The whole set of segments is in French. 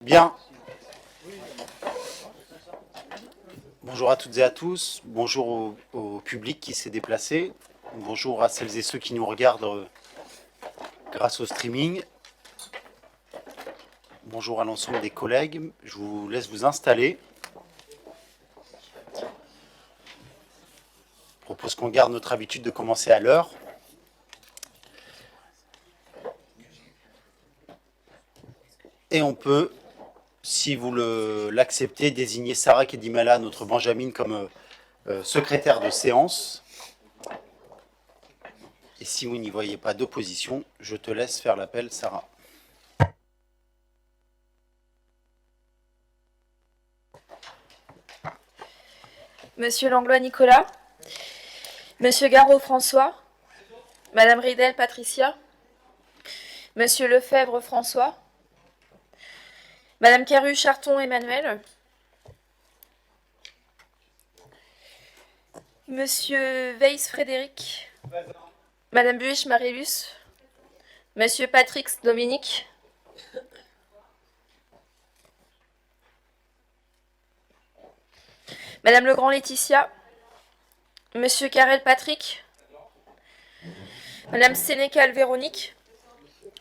Bien. Bonjour à toutes et à tous. Bonjour au public qui s'est déplacé. Bonjour à celles et ceux qui nous regardent grâce au streaming. Bonjour à l'ensemble des collègues. Je vous laisse vous installer. Je propose qu'on garde notre habitude de commencer à l'heure. Et on peut, si vous l'acceptez, désigner Sarah Kedimala, notre Benjamin, comme secrétaire de séance. Et si vous n'y voyez pas d'opposition, je te laisse faire l'appel, Sarah. Monsieur Langlois Nicolas, Monsieur Garot François, Madame Ridel Patricia, Monsieur Lefebvre François, Madame Caru Charton Emmanuel, Monsieur Weiss Frédéric, Madame Buich Marilus, Monsieur Patrick Dominique, Madame Legrand Laetitia, Monsieur Carrel Patrick, Madame Sénécal Véronique,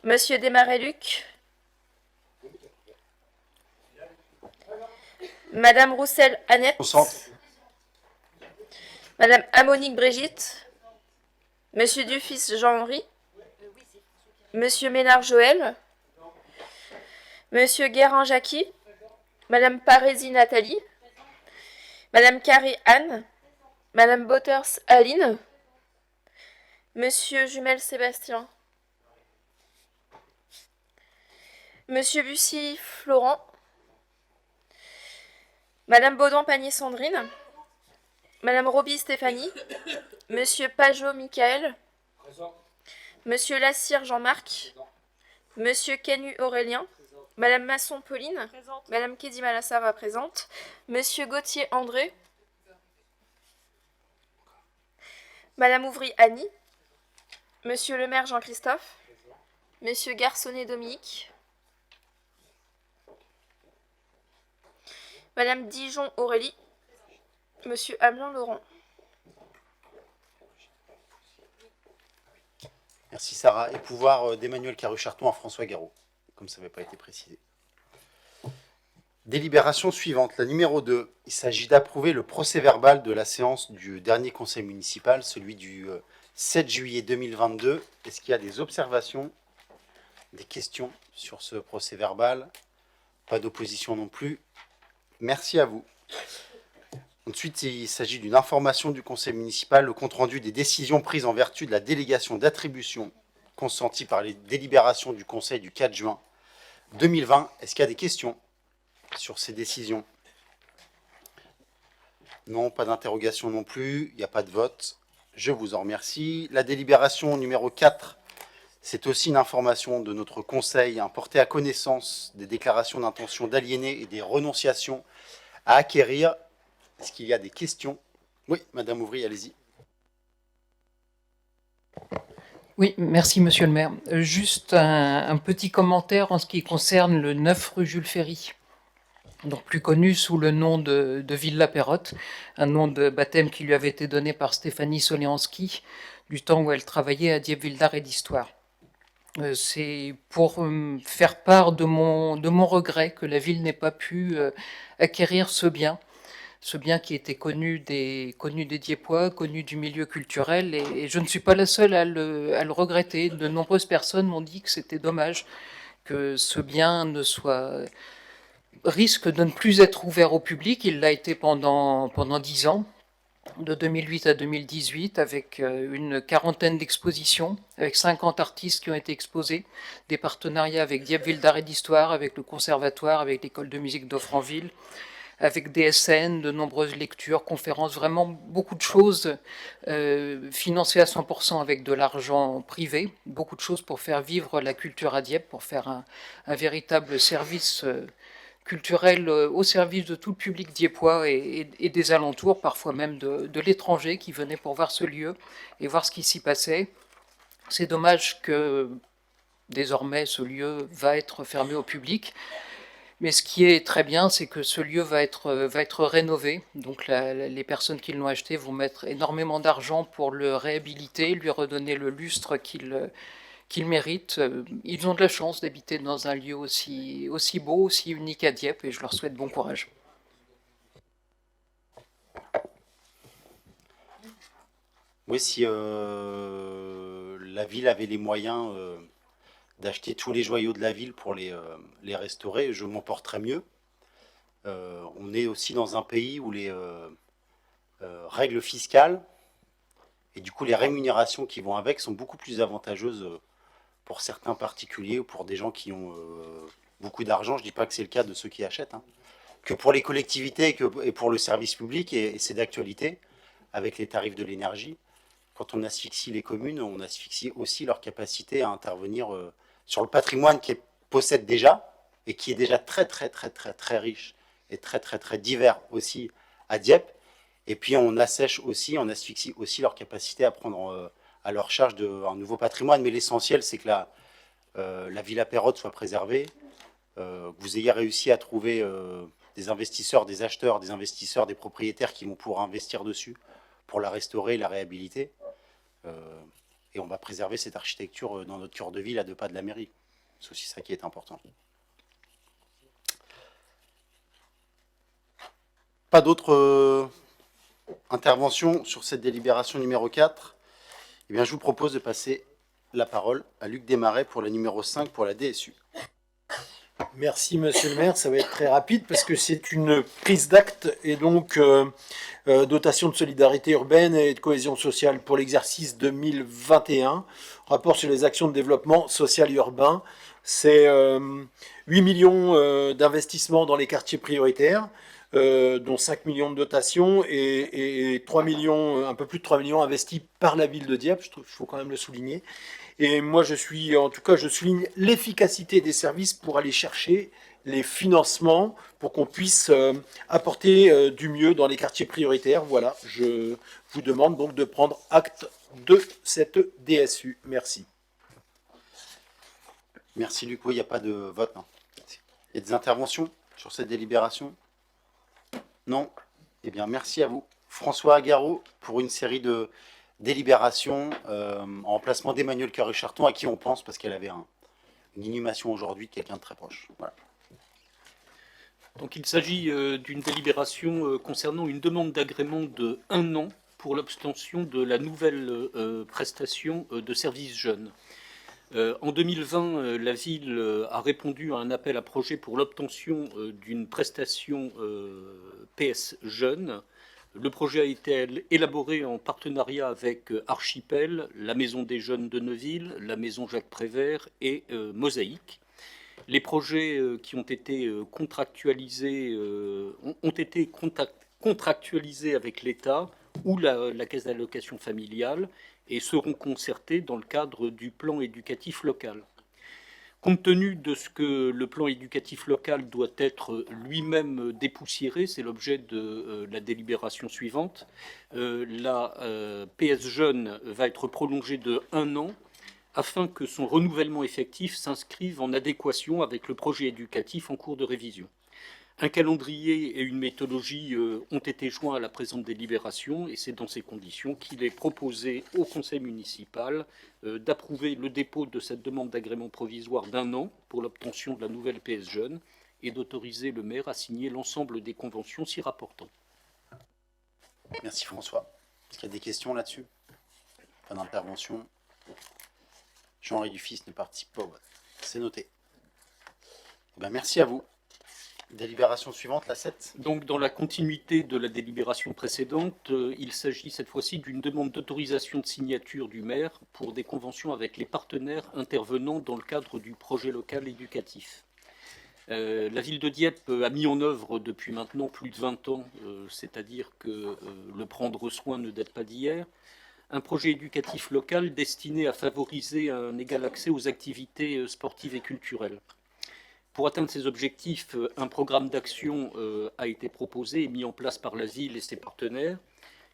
Monsieur Desmarais Luc, Madame Roussel Annette, Madame Amonique Brigitte, Monsieur Dufis Jean-Henri, Monsieur Ménard Joël, Monsieur Guérin Jackie, Madame Parési Nathalie, Madame Carré Anne, Madame Botters Aline, Monsieur Jumel Sébastien, Monsieur Bussy Florent, Madame Baudin Panier Sandrine, Madame Roby Stéphanie, Monsieur Pajot Michael, Monsieur Lassire Jean-Marc, Monsieur Canu Aurélien, Madame Masson Pauline, présente. Madame Kedimala Sarah présente, Monsieur Gauthier André, Madame Ouvry Annie, Monsieur le maire Jean-Christophe, Monsieur Garçonnet Dominique, Madame Dijon Aurélie, Monsieur Hamelin Laurent. Merci Sarah. Et pouvoir d'Emmanuel Caru-Charton à François Garot, comme ça n'avait pas été précisé. Délibération suivante, la numéro 2. Il s'agit d'approuver le procès-verbal de la séance du dernier conseil municipal, celui du 7 juillet 2022. Est-ce qu'il y a des observations, des questions sur ce procès-verbal? Pas d'opposition non plus. Merci à vous. Ensuite, il s'agit d'une information du conseil municipal, le compte-rendu des décisions prises en vertu de la délégation d'attribution consentie par les délibérations du conseil du 4 juin 2020. Est-ce qu'il y a des questions sur ces décisions? Non, pas d'interrogation non plus, il n'y a pas de vote. Je vous en remercie. La délibération numéro 4, c'est aussi une information de notre conseil, portée à connaissance des déclarations d'intention d'aliéner et des renonciations à acquérir. Est-ce qu'il y a des questions? Oui, Madame Ouvry, allez-y. Oui, merci Monsieur le maire. Juste un petit commentaire en ce qui concerne le 9 rue Jules Ferry, donc plus connu sous le nom de Villa Perrotte, un nom de baptême qui lui avait été donné par Stéphanie Solianski du temps où elle travaillait à Dieppe-Ville d'Art et d'Histoire. C'est pour faire part de mon regret que la ville n'ait pas pu acquérir ce bien qui était connu des Diepois, connu du milieu culturel, et je ne suis pas la seule à le regretter. De nombreuses personnes m'ont dit que c'était dommage que ce bien risque de ne plus être ouvert au public. Il l'a été pendant 10 ans, de 2008 à 2018, avec une quarantaine d'expositions, avec 50 artistes qui ont été exposés, des partenariats avec Dieppe-Ville d'Art et d'Histoire, avec le Conservatoire, avec l'École de musique d'Offranville, avec DSN, de nombreuses lectures, conférences, vraiment beaucoup de choses financées à 100% avec de l'argent privé, beaucoup de choses pour faire vivre la culture à Dieppe, pour faire un véritable service culturel au service de tout le public diepois et des alentours, parfois même de l'étranger qui venait pour voir ce lieu et voir ce qui s'y passait. C'est dommage que désormais ce lieu va être fermé au public. Mais ce qui est très bien, c'est que ce lieu va être rénové. Donc les personnes qui l'ont acheté vont mettre énormément d'argent pour le réhabiliter, lui redonner le lustre qu'il mérite. Ils ont de la chance d'habiter dans un lieu aussi beau, aussi unique à Dieppe, et je leur souhaite bon courage. Oui, si la ville avait les moyens d'acheter tous les joyaux de la ville pour les restaurer, je m'en porterais mieux. On est aussi dans un pays où les règles fiscales et du coup les rémunérations qui vont avec sont beaucoup plus avantageuses pour certains particuliers ou pour des gens qui ont beaucoup d'argent. Je ne dis pas que c'est le cas de ceux qui achètent, hein, que pour les collectivités et pour le service public, et c'est d'actualité avec les tarifs de l'énergie. Quand on asphyxie les communes, on asphyxie aussi leur capacité à intervenir sur le patrimoine qu'elles possèdent déjà et qui est déjà très très très très très riche et très très très divers aussi à Dieppe. Et puis on assèche aussi, on asphyxie aussi leur capacité à prendre à leur charge un nouveau patrimoine. Mais l'essentiel, c'est que la Villa Perrotte soit préservée, que vous ayez réussi à trouver des investisseurs, des acheteurs, des investisseurs, des propriétaires qui vont pouvoir investir dessus pour la restaurer, la réhabiliter. Et on va préserver cette architecture dans notre cœur de ville à 2 pas de la mairie. C'est aussi ça qui est important. Pas d'autres interventions sur cette délibération numéro 4. Eh bien, je vous propose de passer la parole à Luc Desmarais pour la numéro 5 pour la DSU. Merci, monsieur le maire. Ça va être très rapide parce que c'est une prise d'acte et donc dotation de solidarité urbaine et de cohésion sociale pour l'exercice 2021. Rapport sur les actions de développement social urbain. C'est 8 millions d'investissements dans les quartiers prioritaires, dont 5 millions de dotations et 3 millions, un peu plus de 3 millions investis par la ville de Dieppe. Je trouve qu'il faut quand même le souligner. Et moi, je souligne l'efficacité des services pour aller chercher les financements pour qu'on puisse apporter du mieux dans les quartiers prioritaires. Voilà, je vous demande donc de prendre acte de cette DSU. Merci. Merci Luc. Oui, il n'y a pas de vote. Non. Il y a des interventions sur cette délibération? Non? Eh bien, merci à vous. François Agaro pour une série de délibérations en remplacement d'Emmanuel Carré-Charton, à qui on pense parce qu'elle avait une inhumation aujourd'hui de quelqu'un de très proche. Voilà. Donc il s'agit d'une délibération concernant une demande d'agrément de 1 an pour l'obtention de la nouvelle prestation de services jeunes. En 2020, la ville a répondu à un appel à projet pour l'obtention d'une prestation PS Jeunes. Le projet a été élaboré en partenariat avec Archipel, la Maison des Jeunes de Neuville, la Maison Jacques Prévert et Mosaïque. Les projets qui ont été contractualisés avec l'État ou la Caisse d'allocation familiale et seront concertés dans le cadre du plan éducatif local. Compte tenu de ce que le plan éducatif local doit être lui-même dépoussiéré, c'est l'objet de la délibération suivante, la PS Jeune va être prolongée de 1 an afin que son renouvellement effectif s'inscrive en adéquation avec le projet éducatif en cours de révision. Un calendrier et une méthodologie ont été joints à la présente délibération et c'est dans ces conditions qu'il est proposé au conseil municipal d'approuver le dépôt de cette demande d'agrément provisoire d'1 an pour l'obtention de la nouvelle PS Jeune et d'autoriser le maire à signer l'ensemble des conventions s'y rapportant. Merci François. Est-ce qu'il y a des questions là-dessus? Pas d'intervention. Jean-Henri Dufils ne participe pas au vote. C'est noté. Ben, merci à vous. Délibération suivante, la 7. Donc, dans la continuité de la délibération précédente, il s'agit cette fois-ci d'une demande d'autorisation de signature du maire pour des conventions avec les partenaires intervenant dans le cadre du projet local éducatif. La ville de Dieppe a mis en œuvre depuis maintenant plus de 20 ans, c'est-à-dire que le prendre soin ne date pas d'hier, un projet éducatif local destiné à favoriser un égal accès aux activités sportives et culturelles. Pour atteindre ces objectifs, un programme d'action a été proposé et mis en place par la ville et ses partenaires.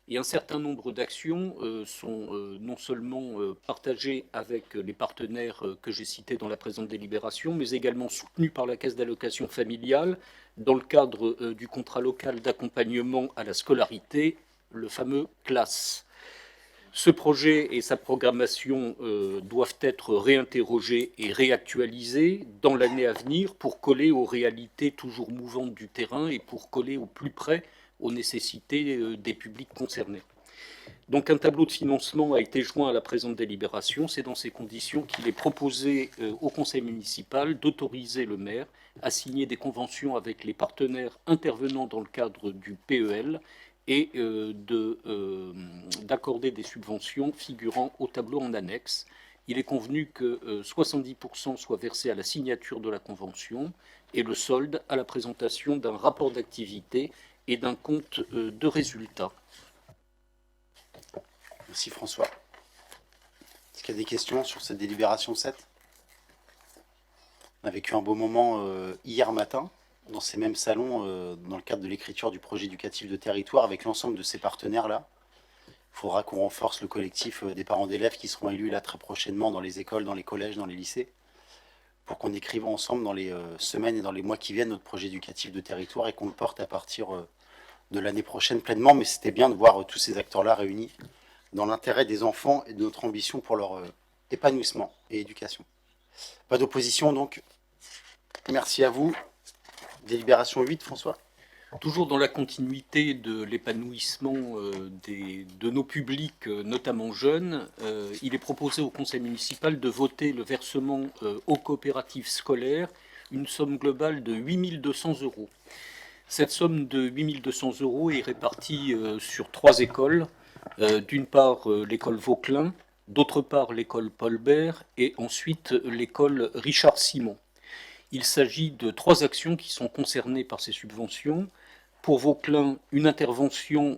Et un certain nombre d'actions sont non seulement partagées avec les partenaires que j'ai cités dans la présente délibération, mais également soutenues par la Caisse d'allocation familiale dans le cadre du contrat local d'accompagnement à la scolarité, le fameux CLAS. Ce projet et sa programmation doivent être réinterrogés et réactualisés dans l'année à venir pour coller aux réalités toujours mouvantes du terrain et pour coller au plus près aux nécessités des publics concernés. Donc un tableau de financement a été joint à la présente délibération. C'est dans ces conditions qu'il est proposé au conseil municipal d'autoriser le maire à signer des conventions avec les partenaires intervenant dans le cadre du PEL et d'accorder des subventions figurant au tableau en annexe. Il est convenu que 70% soient versés à la signature de la convention et le solde à la présentation d'un rapport d'activité et d'un compte de résultats. Merci François. Est-ce qu'il y a des questions sur cette délibération 7? On a vécu un beau moment hier matin dans ces mêmes salons dans le cadre de l'écriture du projet éducatif de territoire avec l'ensemble de ces partenaires-là. Il faudra qu'on renforce le collectif des parents d'élèves qui seront élus là très prochainement dans les écoles, dans les collèges, dans les lycées, pour qu'on écrive ensemble dans les semaines et dans les mois qui viennent notre projet éducatif de territoire et qu'on le porte à partir de l'année prochaine pleinement. Mais c'était bien de voir tous ces acteurs-là réunis dans l'intérêt des enfants et de notre ambition pour leur épanouissement et éducation. Pas d'opposition donc. Merci à vous. Délibération 8, François. Toujours dans la continuité de l'épanouissement de nos publics, notamment jeunes, il est proposé au conseil municipal de voter le versement aux coopératives scolaires, une somme globale de 8 200 €. Cette somme de 8 200 € est répartie sur 3 écoles. D'une part, l'école Vauquelin, d'autre part, l'école Paul Bert et ensuite l'école Richard Simon. Il s'agit de 3 actions qui sont concernées par ces subventions. Pour Vauquelin, une intervention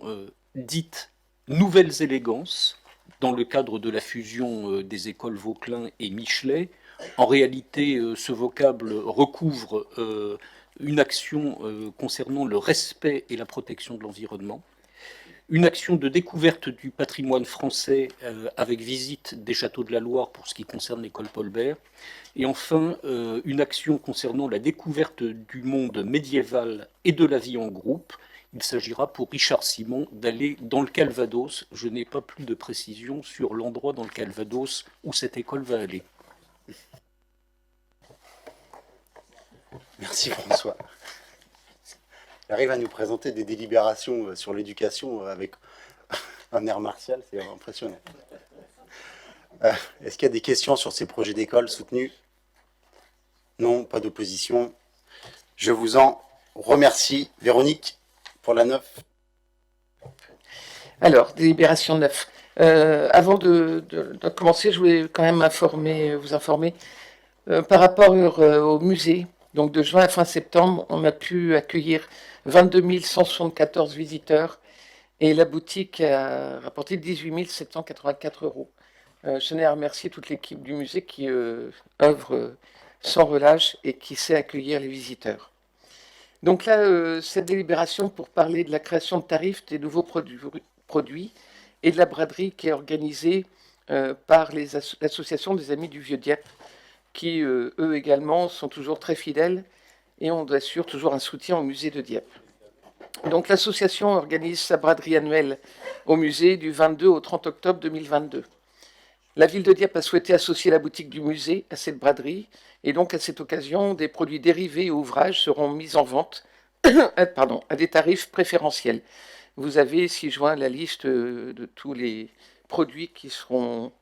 dite Nouvelles élégances, dans le cadre de la fusion des écoles Vauquelin et Michelet. En réalité, ce vocable recouvre une action concernant le respect et la protection de l'environnement. Une action de découverte du patrimoine français avec visite des châteaux de la Loire pour ce qui concerne l'école Paul Bert. Et enfin, une action concernant la découverte du monde médiéval et de la vie en groupe. Il s'agira pour Richard Simon d'aller dans le Calvados. Je n'ai pas plus de précision sur l'endroit dans le Calvados où cette école va aller. Merci François. Il arrive à nous présenter des délibérations sur l'éducation avec un air martial, c'est impressionnant. Est-ce qu'il y a des questions sur ces projets d'école soutenus? Non, pas d'opposition. Je vous en remercie. Véronique, pour la 9. Alors, délibération 9. Avant de commencer, je voulais quand même vous informer par rapport au musée. Donc de juin à fin septembre, on a pu accueillir 22 174 visiteurs et la boutique a rapporté 18 784 €. Je tenais à remercier toute l'équipe du musée qui œuvre sans relâche et qui sait accueillir les visiteurs. Donc là, cette délibération pour parler de la création de tarifs des nouveaux produits et de la braderie qui est organisée par l'association des Amis du Vieux-Dieppe, qui, eux également, sont toujours très fidèles et on assure toujours un soutien au musée de Dieppe. Donc l'association organise sa braderie annuelle au musée du 22 au 30 octobre 2022. La ville de Dieppe a souhaité associer la boutique du musée à cette braderie et donc à cette occasion, des produits dérivés et ouvrages seront mis en vente à des tarifs préférentiels. Vous avez ci-joint la liste de tous les produits qui seront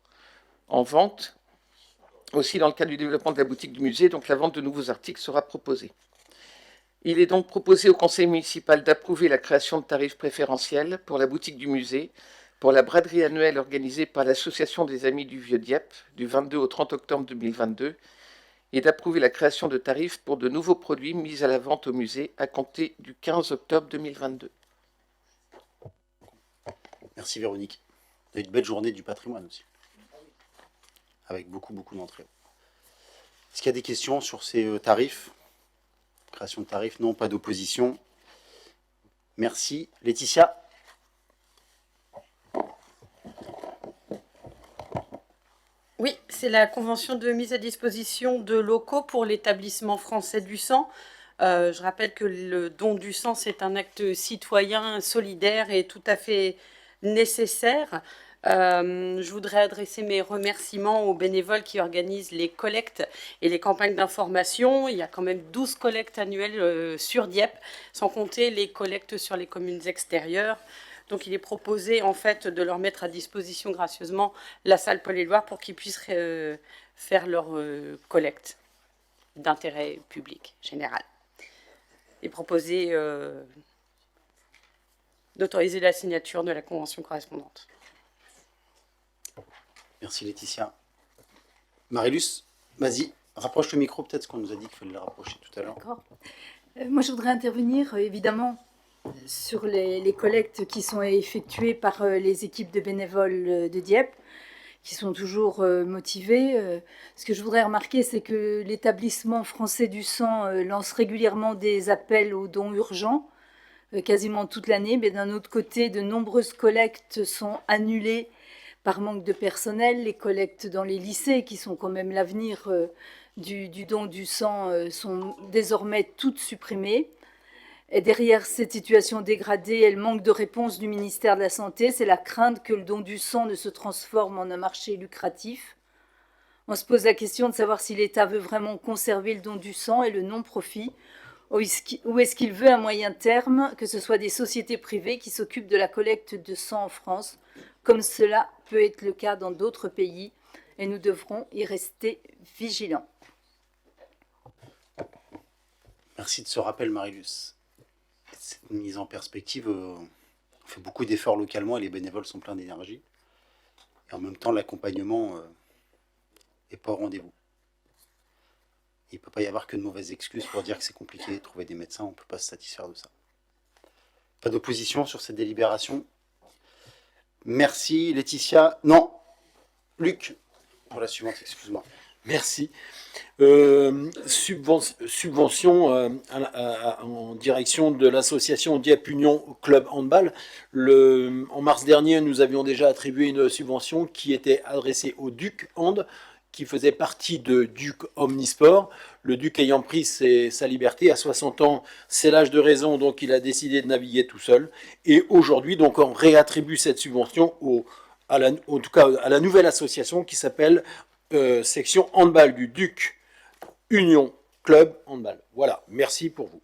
en vente. Aussi, dans le cadre du développement de la boutique du musée, donc la vente de nouveaux articles sera proposée. Il est donc proposé au conseil municipal d'approuver la création de tarifs préférentiels pour la boutique du musée, pour la braderie annuelle organisée par l'Association des Amis du Vieux-Dieppe du 22 au 30 octobre 2022 et d'approuver la création de tarifs pour de nouveaux produits mis à la vente au musée à compter du 15 octobre 2022. Merci Véronique. Vous avez une belle journée du patrimoine aussi, avec beaucoup d'entrées. Est-ce qu'il y a des questions sur ces tarifs? Création de tarifs? Non, pas d'opposition. Merci. Laetitia? c'est la convention de mise à disposition de locaux pour l'établissement français du sang. Je rappelle que le don du sang, c'est un acte citoyen, solidaire et tout à fait nécessaire. Je voudrais adresser mes remerciements aux bénévoles qui organisent les collectes et les campagnes d'information. Il y a quand même 12 collectes annuelles sur Dieppe, sans compter les collectes sur les communes extérieures. Donc il est proposé en fait de leur mettre à disposition gracieusement la salle Paul-Éluard pour qu'ils puissent faire leur collecte d'intérêt public général. Il est proposé d'autoriser la signature de la convention correspondante. Merci Laetitia. Marilus, vas-y, rapproche le micro, peut-être qu'on nous a dit qu'il fallait le rapprocher tout à l'heure. D'accord. Moi, je voudrais intervenir, évidemment, sur les collectes qui sont effectuées par les équipes de bénévoles de Dieppe, qui sont toujours motivés. Ce que je voudrais remarquer, c'est que l'établissement français du sang lance régulièrement des appels aux dons urgents, quasiment toute l'année, mais d'un autre côté, de nombreuses collectes sont annulées par manque de personnel. Les collectes dans les lycées, qui sont quand même l'avenir du don du sang, sont désormais toutes supprimées. Et derrière cette situation dégradée et le manque de réponse du ministère de la Santé, c'est la crainte que le don du sang ne se transforme en un marché lucratif. On se pose la question de savoir si l'État veut vraiment conserver le don du sang et le non-profit, ou est-ce qu'il veut à moyen terme que ce soit des sociétés privées qui s'occupent de la collecte de sang en France, comme cela peut être le cas dans d'autres pays, et nous devrons y rester vigilants. Merci de ce rappel, Marilus. Cette mise en perspective, on fait beaucoup d'efforts localement et les bénévoles sont pleins d'énergie. Et en même temps, l'accompagnement n'est pas au rendez-vous. Il ne peut pas y avoir que de mauvaises excuses pour dire que c'est compliqué de trouver des médecins, on ne peut pas se satisfaire de ça. Pas d'opposition sur cette délibération. Merci Laetitia. Non, Luc, pour la suivante, excuse-moi. Merci. Subvention en direction de l'association Dieppe Union Club Handball. En mars dernier, nous avions déjà attribué une subvention qui était adressée au Duc Hand, qui faisait partie de Duc Omnisport. Le Duc ayant pris sa liberté à 60 ans, c'est l'âge de raison, donc il a décidé de naviguer tout seul. Et aujourd'hui, donc, on réattribue cette subvention à la nouvelle association qui s'appelle section handball du Duc Union Club Handball. Voilà, merci pour vous.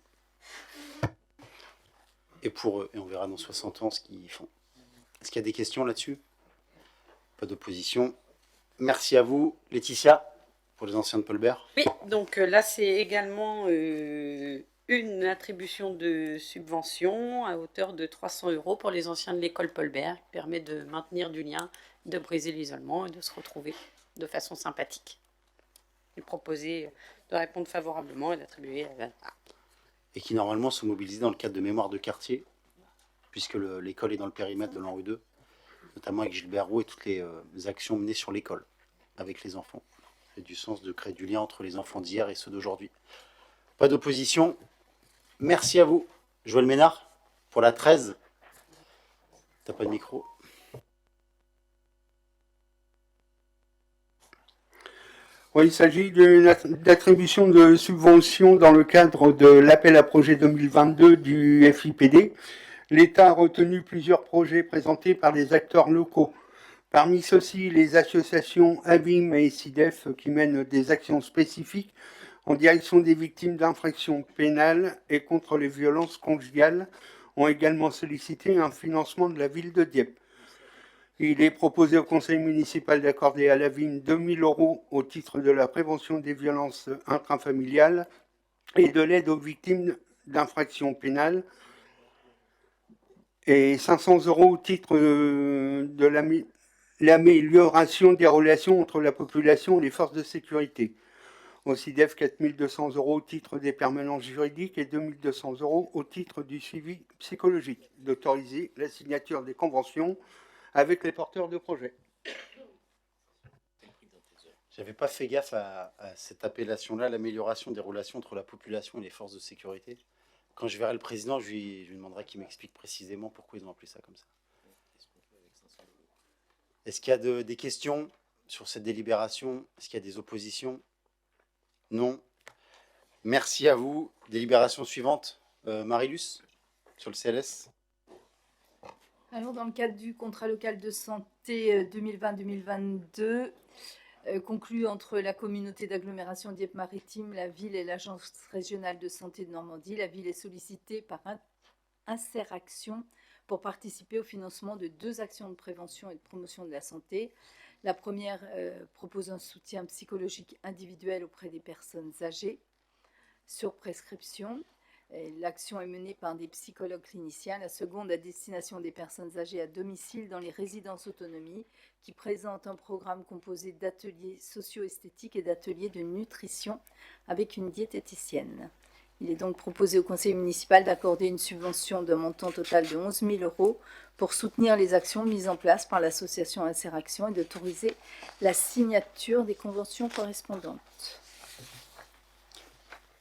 Et on verra dans 60 ans ce qu'ils font. Est-ce qu'il y a des questions là-dessus? Pas d'opposition. Merci à vous, Laetitia, pour les anciens de Paul Bert. Oui, donc là, c'est également une attribution de subvention à hauteur de 300 € pour les anciens de l'école Paul Bert, qui permet de maintenir du lien, de briser l'isolement et de se retrouver de façon sympathique. Il proposait de répondre favorablement et d'attribuer Et qui normalement se mobilisent dans le cadre de mémoire de quartier, puisque l'école est dans le périmètre de l'ANRU 2, notamment avec Gilbert Roux et toutes les actions menées sur l'école, avec les enfants. Il y a du sens de créer du lien entre les enfants d'hier et ceux d'aujourd'hui. Pas d'opposition. Merci à vous. Joël Ménard, pour la 13. T'as pas de micro. Oui, il s'agit d'attribution de subventions dans le cadre de l'appel à projet 2022 du FIPD. L'État a retenu plusieurs projets présentés par des acteurs locaux. Parmi ceux-ci, les associations ABIM et SIDEF qui mènent des actions spécifiques en direction des victimes d'infractions pénales et contre les violences conjugales ont également sollicité un financement de la ville de Dieppe. Il est proposé au conseil municipal d'accorder à la VIM 2 000 € au titre de la prévention des violences intrafamiliales et de l'aide aux victimes d'infractions pénales et 500 € au titre de l'amélioration des relations entre la population et les forces de sécurité. Au CIDEF, 4 200 € au titre des permanences juridiques et 2 200 € au titre du suivi psychologique. D'autoriser la signature des conventions avec les porteurs de projets. J'avais pas fait gaffe à cette appellation-là, l'amélioration des relations entre la population et les forces de sécurité. Quand je verrai le président, je lui demanderai qu'il m'explique précisément pourquoi ils ont appelé ça comme ça. Est-ce qu'il y a des questions sur cette délibération? Est-ce qu'il y a des oppositions? Non. Merci à vous. Délibération suivante. Marilus, sur le CLS. Alors, dans le cadre du contrat local de santé 2020-2022, conclu entre la communauté d'agglomération Dieppe-Maritime, la ville et l'agence régionale de santé de Normandie, la ville est sollicitée par Inseraction pour participer au financement de 2 actions de prévention et de promotion de la santé. La première propose un soutien psychologique individuel auprès des personnes âgées sur prescription. L'action est menée par des psychologues cliniciens. La seconde à destination des personnes âgées à domicile dans les résidences autonomie qui présente un programme composé d'ateliers socio-esthétiques et d'ateliers de nutrition avec une diététicienne. Il est donc proposé au conseil municipal d'accorder une subvention d'un montant total de 11 000 € pour soutenir les actions mises en place par l'association Inseraction et d'autoriser la signature des conventions correspondantes.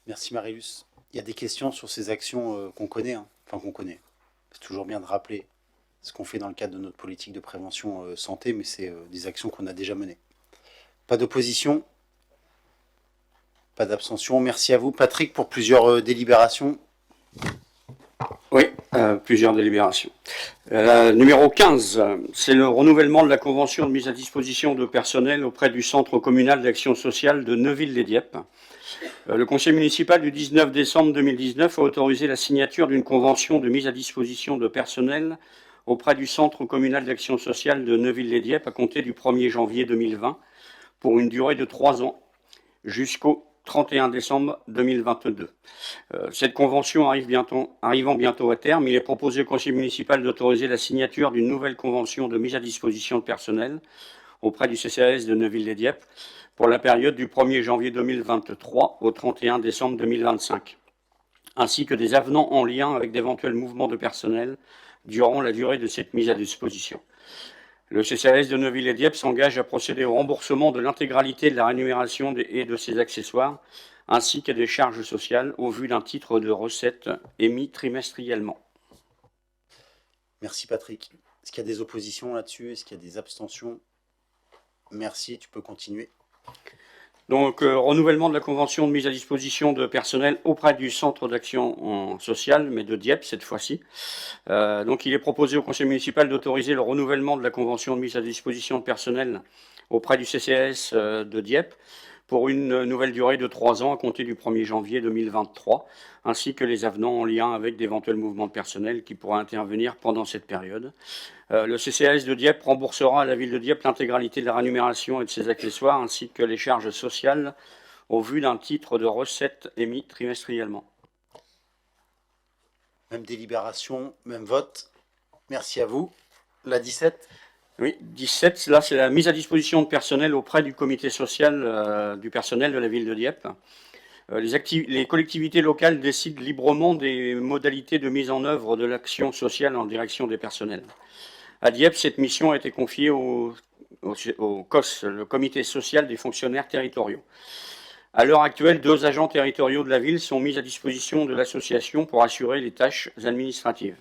Merci Marilus. Il y a des questions sur ces actions qu'on connaît, hein. Enfin qu'on connaît. C'est toujours bien de rappeler ce qu'on fait dans le cadre de notre politique de prévention santé, mais c'est des actions qu'on a déjà menées. Pas d'opposition, pas d'abstention. Merci à vous. Patrick, pour plusieurs délibérations. Oui, plusieurs délibérations. Numéro 15, c'est le renouvellement de la convention de mise à disposition de personnel auprès du Centre communal d'action sociale de Neuville-les-Dieppe. Le conseil municipal du 19 décembre 2019 a autorisé la signature d'une convention de mise à disposition de personnel auprès du Centre communal d'action sociale de Neuville-les-Dieppe à compter du 1er janvier 2020 pour une durée de 3 ans jusqu'au 31 décembre 2022. Cette convention arrivant bientôt à terme, il est proposé au conseil municipal d'autoriser la signature d'une nouvelle convention de mise à disposition de personnel auprès du CCAS de Neuville-les-Dieppe pour la période du 1er janvier 2023 au 31 décembre 2025, ainsi que des avenants en lien avec d'éventuels mouvements de personnel durant la durée de cette mise à disposition. Le CCAS de Neuville-les-Dieppe s'engage à procéder au remboursement de l'intégralité de la rémunération et de ses accessoires, ainsi que des charges sociales au vu d'un titre de recette émis trimestriellement. Merci Patrick. Est-ce qu'il y a des oppositions là-dessus? Est-ce qu'il y a des abstentions? Merci, tu peux continuer. Donc, renouvellement de la convention de mise à disposition de personnel auprès du centre d'action sociale, mais de Dieppe cette fois-ci. Donc, il est proposé au conseil municipal d'autoriser le renouvellement de la convention de mise à disposition de personnel auprès du CCAS de Dieppe pour une nouvelle durée de 3 ans à compter du 1er janvier 2023, ainsi que les avenants en lien avec d'éventuels mouvements de personnel qui pourraient intervenir pendant cette période. Le CCAS de Dieppe remboursera à la ville de Dieppe l'intégralité de la rémunération et de ses accessoires, ainsi que les charges sociales au vu d'un titre de recette émis trimestriellement. Même délibération, même vote. Merci à vous. La 17. Oui, 17, là c'est la mise à disposition de personnel auprès du comité social du personnel de la ville de Dieppe. Les collectivités locales décident librement des modalités de mise en œuvre de l'action sociale en direction des personnels. À Dieppe, cette mission a été confiée au COS, le comité social des fonctionnaires territoriaux. À l'heure actuelle, 2 agents territoriaux de la ville sont mis à disposition de l'association pour assurer les tâches administratives.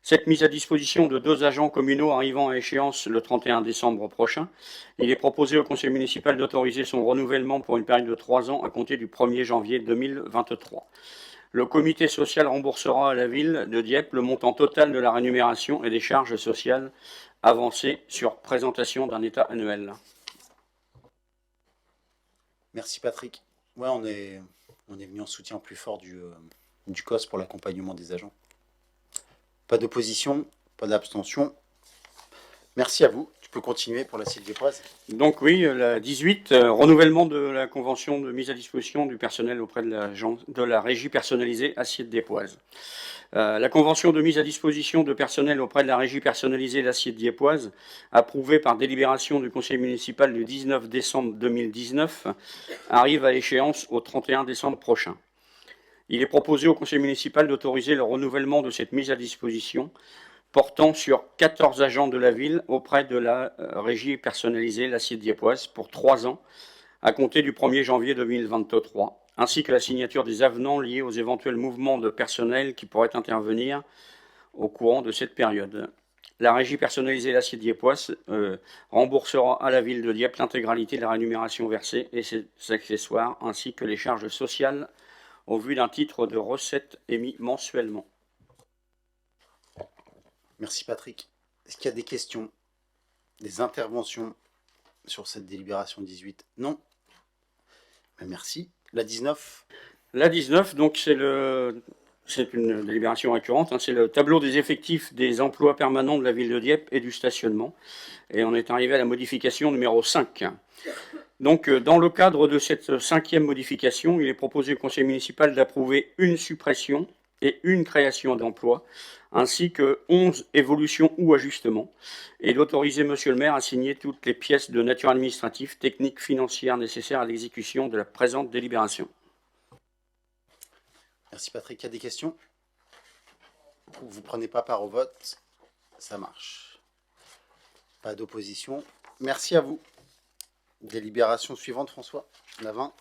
Cette mise à disposition de 2 agents communaux arrivant à échéance le 31 décembre prochain, il est proposé au conseil municipal d'autoriser son renouvellement pour une période de 3 ans à compter du 1er janvier 2023. Le comité social remboursera à la ville de Dieppe le montant total de la rémunération et des charges sociales avancées sur présentation d'un état annuel. Merci Patrick. Ouais, on est venu en soutien plus fort du COS pour l'accompagnement des agents. Pas d'opposition, pas d'abstention. Merci à vous. Tu peux continuer pour l'assiette diepoise. Donc oui, la 18, renouvellement de la convention de mise à disposition du personnel auprès de la régie personnalisée assiette diepoise. La convention de mise à disposition de personnel auprès de la régie personnalisée l'assiette diepoise, approuvée par délibération du conseil municipal du 19 décembre 2019, arrive à échéance au 31 décembre prochain. Il est proposé au conseil municipal d'autoriser le renouvellement de cette mise à disposition portant sur 14 agents de la ville auprès de la régie personnalisée l'assiette diepoise pour 3 ans à compter du 1er janvier 2023, ainsi que la signature des avenants liés aux éventuels mouvements de personnel qui pourraient intervenir au courant de cette période. La régie personnalisée l'acier Diepois remboursera à la ville de Dieppe l'intégralité de la rémunération versée et ses accessoires, ainsi que les charges sociales au vu d'un titre de recette émis mensuellement. Merci Patrick. Est-ce qu'il y a des questions, des interventions sur cette délibération 18? Non. Ben, merci. La 19. La 19, donc c'est une délibération récurrente, hein, c'est le tableau des effectifs des emplois permanents de la ville de Dieppe et du stationnement. Et on est arrivé à la modification numéro 5. Donc, dans le cadre de cette 5e modification, il est proposé au conseil municipal d'approuver une suppression et une création d'emplois, ainsi que 11 évolutions ou ajustements, et d'autoriser monsieur le maire à signer toutes les pièces de nature administrative, technique, financière nécessaires à l'exécution de la présente délibération. Merci Patrick. Il y a des questions? Vous ne prenez pas part au vote? Ça marche. Pas d'opposition. Merci à vous. Délibération suivante, François. La 20.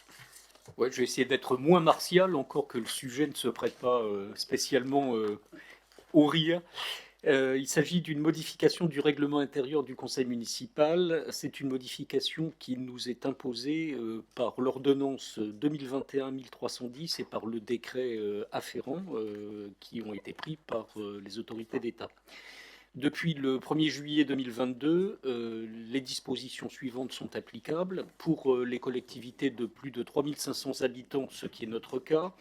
Ouais, je vais essayer d'être moins martial, encore que le sujet ne se prête pas spécialement au rire. Il s'agit d'une modification du règlement intérieur du conseil municipal. C'est une modification qui nous est imposée par l'ordonnance 2021-1310 et par le décret afférent qui ont été pris par les autorités d'État. Depuis le 1er juillet 2022, les dispositions suivantes sont applicables pour les collectivités de plus de 3500 habitants, ce qui est notre cas.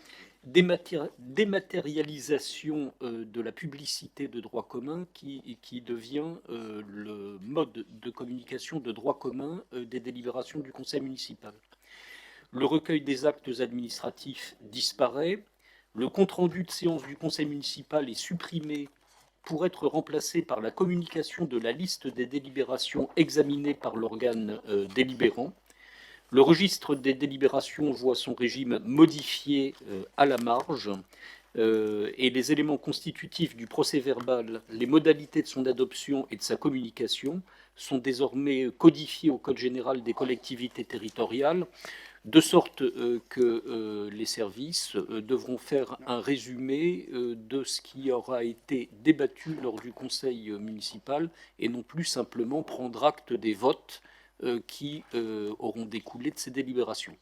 Dématérialisation de la publicité de droit commun qui devient le mode de communication de droit commun des délibérations du conseil municipal. Le recueil des actes administratifs disparaît. Le compte-rendu de séance du conseil municipal est supprimé pour être remplacé par la communication de la liste des délibérations examinées par l'organe délibérant. Le registre des délibérations voit son régime modifié à la marge et les éléments constitutifs du procès-verbal, les modalités de son adoption et de sa communication sont désormais codifiés au Code général des collectivités territoriales, de sorte que les services devront faire un résumé de ce qui aura été débattu lors du conseil municipal et non plus simplement prendre acte des votes qui auront découlé de ces délibérations.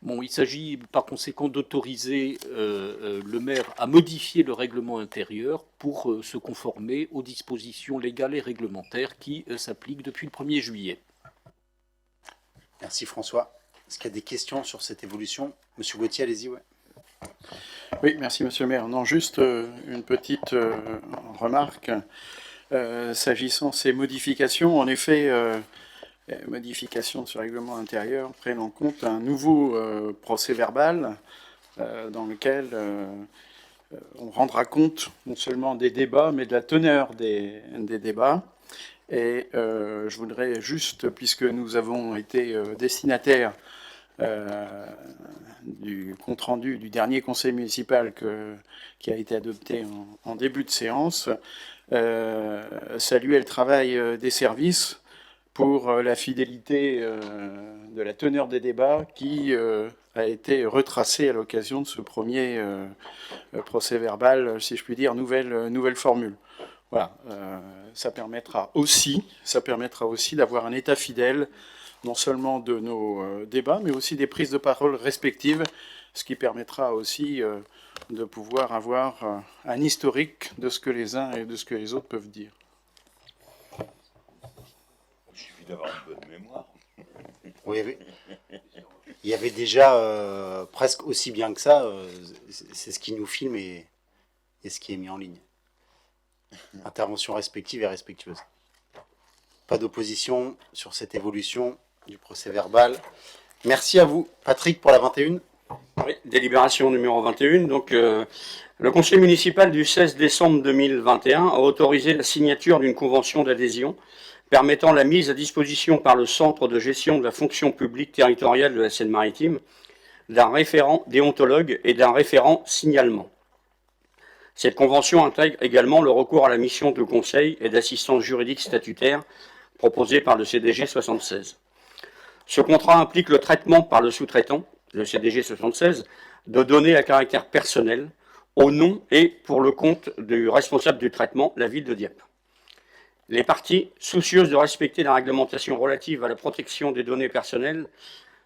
Bon, il s'agit par conséquent d'autoriser le maire à modifier le règlement intérieur pour se conformer aux dispositions légales et réglementaires qui s'appliquent depuis le 1er juillet. Merci François. Est-ce qu'il y a des questions sur cette évolution? Monsieur Gauthier, allez-y. Ouais. Oui, merci Monsieur le maire. Non, juste une petite remarque. S'agissant de ces modifications, en effet, modifications de ce règlement intérieur prennent en compte un nouveau procès-verbal dans lequel on rendra compte non seulement des débats, mais de la teneur des débats. Et je voudrais juste, puisque nous avons été destinataires du compte-rendu du dernier conseil municipal qui a été adopté en début de séance, saluer le travail des services pour la fidélité de la teneur des débats qui a été retracée à l'occasion de ce premier procès-verbal, si je puis dire, nouvelle formule. Voilà, ça permettra aussi d'avoir un état fidèle, non seulement de nos débats, mais aussi des prises de parole respectives, ce qui permettra aussi de pouvoir avoir un historique de ce que les uns et de ce que les autres peuvent dire. Il suffit d'avoir une bonne mémoire. Oui, il y avait déjà presque aussi bien que ça, c'est ce qui nous filme et ce qui est mis en ligne. Intervention respective et respectueuse. Pas d'opposition sur cette évolution du procès verbal. Merci à vous. Patrick, pour la 21. Oui, délibération numéro 21. Donc, le conseil municipal du 16 décembre 2021 a autorisé la signature d'une convention d'adhésion permettant la mise à disposition par le Centre de gestion de la fonction publique territoriale de la Seine-Maritime d'un référent déontologue et d'un référent signalement. Cette convention intègre également le recours à la mission de conseil et d'assistance juridique statutaire proposée par le CDG 76. Ce contrat implique le traitement par le sous-traitant, le CDG 76, de données à caractère personnel au nom et pour le compte du responsable du traitement, la ville de Dieppe. Les parties, soucieuses de respecter la réglementation relative à la protection des données personnelles,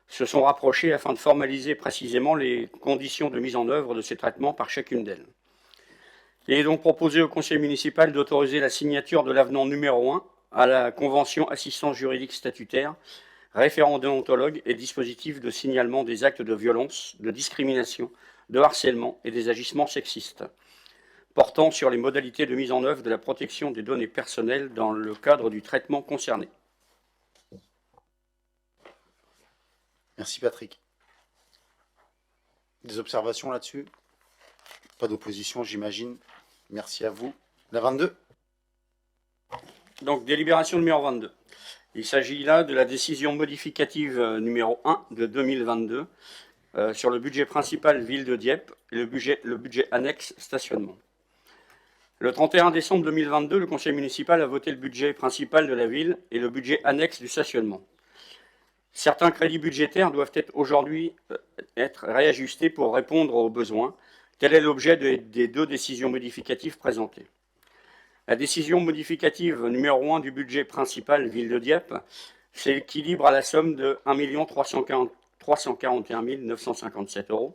se sont rapprochées afin de formaliser précisément les conditions de mise en œuvre de ces traitements par chacune d'elles. Il est donc proposé au conseil municipal d'autoriser la signature de l'avenant numéro 1 à la convention assistance juridique statutaire, référent déontologue et dispositif de signalement des actes de violence, de discrimination, de harcèlement et des agissements sexistes, portant sur les modalités de mise en œuvre de la protection des données personnelles dans le cadre du traitement concerné. Merci Patrick. Des observations là-dessus? Pas d'opposition, j'imagine. Merci à vous. La 22. Donc, délibération numéro 22. Il s'agit là de la décision modificative numéro 1 de 2022 sur le budget principal Ville de Dieppe et le budget annexe stationnement. Le 31 décembre 2022, le conseil municipal a voté le budget principal de la ville et le budget annexe du stationnement. Certains crédits budgétaires doivent être aujourd'hui être réajustés pour répondre aux besoins. Tel est l'objet des deux décisions modificatives présentées. La décision modificative numéro 1 du budget principal Ville de Dieppe s'équilibre à la somme de 1 341 957 €,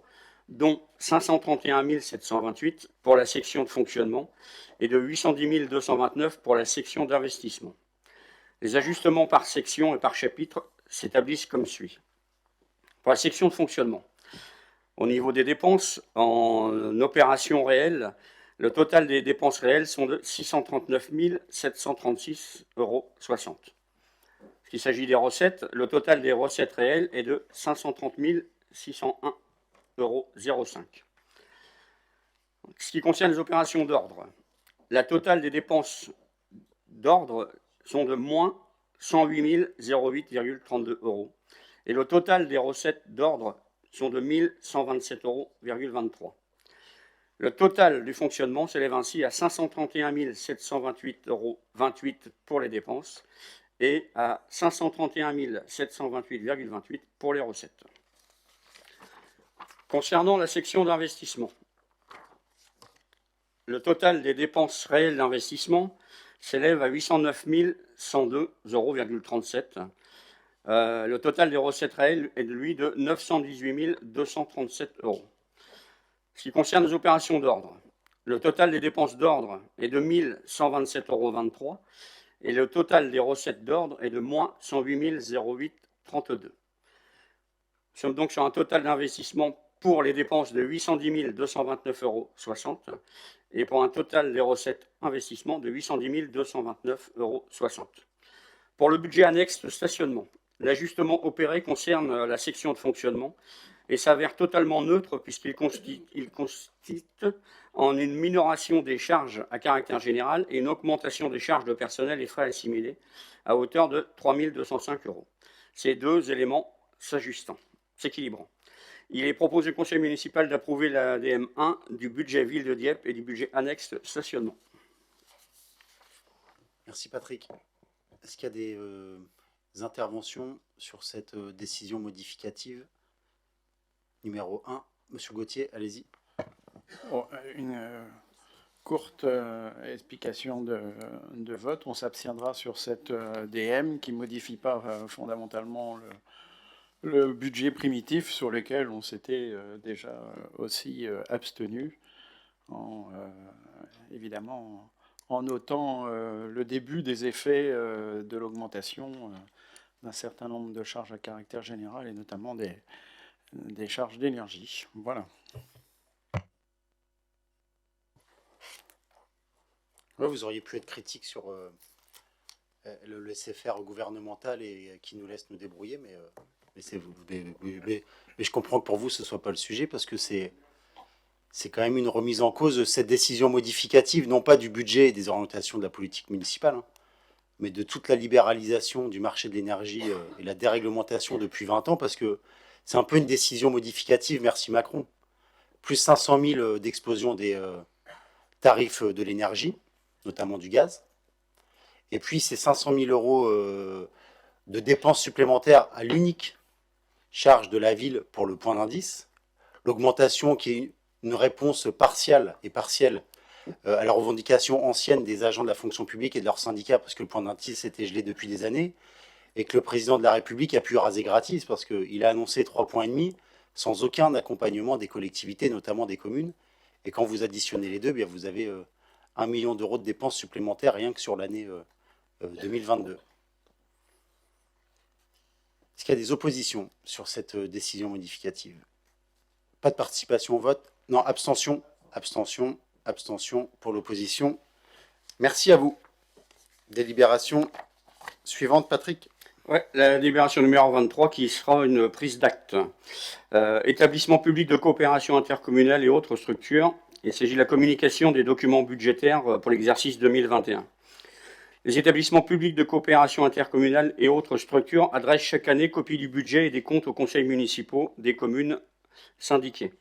dont 531 728 pour la section de fonctionnement et de 810 229 pour la section d'investissement. Les ajustements par section et par chapitre s'établissent comme suit. Pour la section de fonctionnement, au niveau des dépenses en opération réelle, le total des dépenses réelles sont de 639 736,60 €. S'il s'agit des recettes, le total des recettes réelles est de 530 601,05 €. Ce qui concerne les opérations d'ordre, la totale des dépenses d'ordre sont de moins 108 008,32 € et le total des recettes d'ordre sont de 1 127,23 €. Le total du fonctionnement s'élève ainsi à 531 728,28 € pour les dépenses et à 531 728,28 € pour les recettes. Concernant la section d'investissement, le total des dépenses réelles d'investissement s'élève à 809 102,37 €. Le total des recettes réelles est de lui de 918 237 €. Ce qui concerne les opérations d'ordre, le total des dépenses d'ordre est de 1 127,23 € et le total des recettes d'ordre est de moins 108 008,32 €. Nous sommes donc sur un total d'investissement pour les dépenses de 810 229,60 € et pour un total des recettes investissement de 810 229,60 €. Pour le budget annexe de stationnement, l'ajustement opéré concerne la section de fonctionnement et s'avère totalement neutre puisqu'il consiste en une minoration des charges à caractère général et une augmentation des charges de personnel et frais assimilés à hauteur de 3 205 €. Ces deux éléments s'équilibrant. Il est proposé au conseil municipal d'approuver la DM1 du budget Ville de Dieppe et du budget annexe stationnement. Merci Patrick. Est-ce qu'il y a des interventions sur cette décision modificative numéro 1? Monsieur Gauthier, allez-y. Une courte explication de vote. On s'abstiendra sur cette DM qui ne modifie pas fondamentalement le budget primitif sur lequel on s'était déjà aussi abstenu, évidemment en notant le début des effets de l'augmentation d'un certain nombre de charges à caractère général et notamment des charges d'énergie. Voilà. Ouais, vous auriez pu être critique sur le laisser-faire gouvernemental et qui nous laisse nous débrouiller, mais je comprends que pour vous ce soit pas le sujet parce que c'est quand même une remise en cause de cette décision modificative, non pas du budget et des orientations de la politique municipale, hein, mais de toute la libéralisation du marché de l'énergie et la déréglementation depuis 20 ans, parce que c'est un peu une décision modificative, merci Macron. Plus 500 000 d'explosion des tarifs de l'énergie, notamment du gaz, et puis c'est 500 000 € de dépenses supplémentaires à l'unique charge de la ville pour le point d'indice, l'augmentation qui est une réponse partielle à la revendication ancienne des agents de la fonction publique et de leurs syndicats, parce que le point d'indice était gelé depuis des années, et que le président de la République a pu raser gratis, parce qu'il a annoncé 3,5 points sans aucun accompagnement des collectivités, notamment des communes. Et quand vous additionnez les deux, bien vous avez 1 million d'euros de dépenses supplémentaires rien que sur l'année 2022. Est-ce qu'il y a des oppositions sur cette décision modificative? Pas de participation au vote? Non, abstention, abstention, abstention pour l'opposition. Merci à vous. Délibération suivante, Patrick. Ouais, la délibération numéro 23 qui sera une prise d'acte. Établissement public de coopération intercommunale et autres structures. Il s'agit de la communication des documents budgétaires pour l'exercice 2021. Les établissements publics de coopération intercommunale et autres structures adressent chaque année copie du budget et des comptes aux conseils municipaux des communes syndiquées.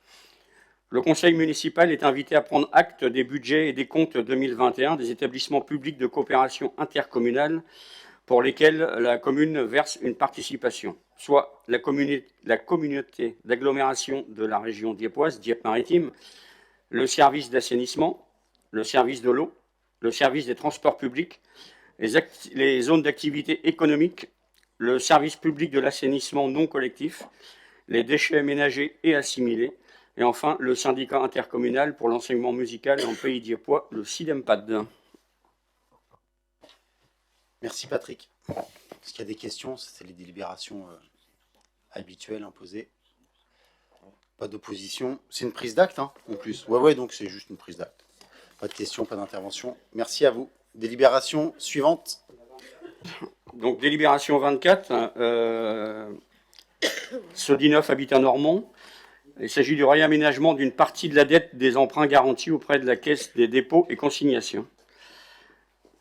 Le conseil municipal est invité à prendre acte des budgets et des comptes 2021 des établissements publics de coopération intercommunale pour lesquels la commune verse une participation, soit la communauté d'agglomération de la région diepoise, Dieppe-Maritime, le service d'assainissement, le service de l'eau, le service des transports publics, les zones d'activité économique, le service public de l'assainissement non collectif, les déchets ménagers et assimilés, et enfin le syndicat intercommunal pour l'enseignement musical en Pays diepois, le SIDEMPAD. Merci Patrick. Est-ce qu'il y a des questions? C'est les délibérations habituelles imposées. Pas d'opposition. C'est une prise d'acte, hein, en plus. Ouais, donc c'est juste une prise d'acte. Pas de questions, pas d'intervention. Merci à vous. Délibération suivante. Donc délibération 24, Sodinoff Habitat Normand. Il s'agit du réaménagement d'une partie de la dette des emprunts garantis auprès de la Caisse des dépôts et consignations.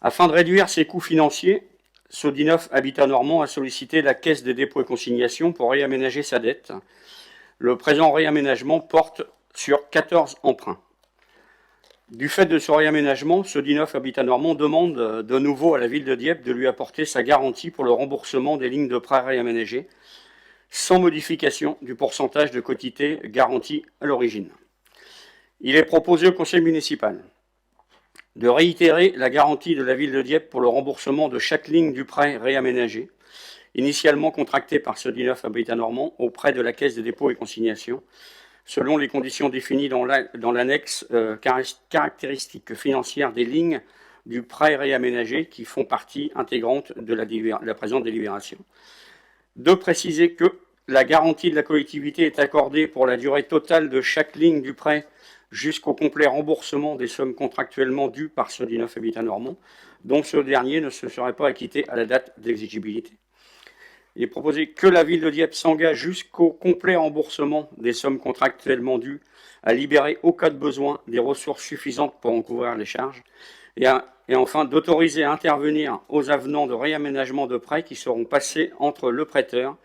Afin de réduire ses coûts financiers, Sodinoff Habitat Normand a sollicité la Caisse des dépôts et consignations pour réaménager sa dette. Le présent réaménagement porte sur 14 emprunts. Du fait de ce réaménagement, Sodinoff Habitat Normand demande de nouveau à la ville de Dieppe de lui apporter sa garantie pour le remboursement des lignes de prêt réaménagées, sans modification du pourcentage de quotité garantie à l'origine. Il est proposé au conseil municipal de réitérer la garantie de la ville de Dieppe pour le remboursement de chaque ligne du prêt réaménagé, initialement contracté par Sodinoff Habitat Normand auprès de la Caisse des dépôts et consignations, selon les conditions définies dans l'annexe caractéristiques financières des lignes du prêt réaménagé qui font partie intégrante de la présente délibération. De préciser que la garantie de la collectivité est accordée pour la durée totale de chaque ligne du prêt jusqu'au complet remboursement des sommes contractuellement dues par Sodinoff Habitat Normand, dont ce dernier ne se serait pas acquitté à la date d'exigibilité. Il est proposé que la ville de Dieppe s'engage jusqu'au complet remboursement des sommes contractuellement dues, à libérer au cas de besoin des ressources suffisantes pour en couvrir les charges, et enfin d'autoriser à intervenir aux avenants de réaménagement de prêts qui seront passés entre le prêteur,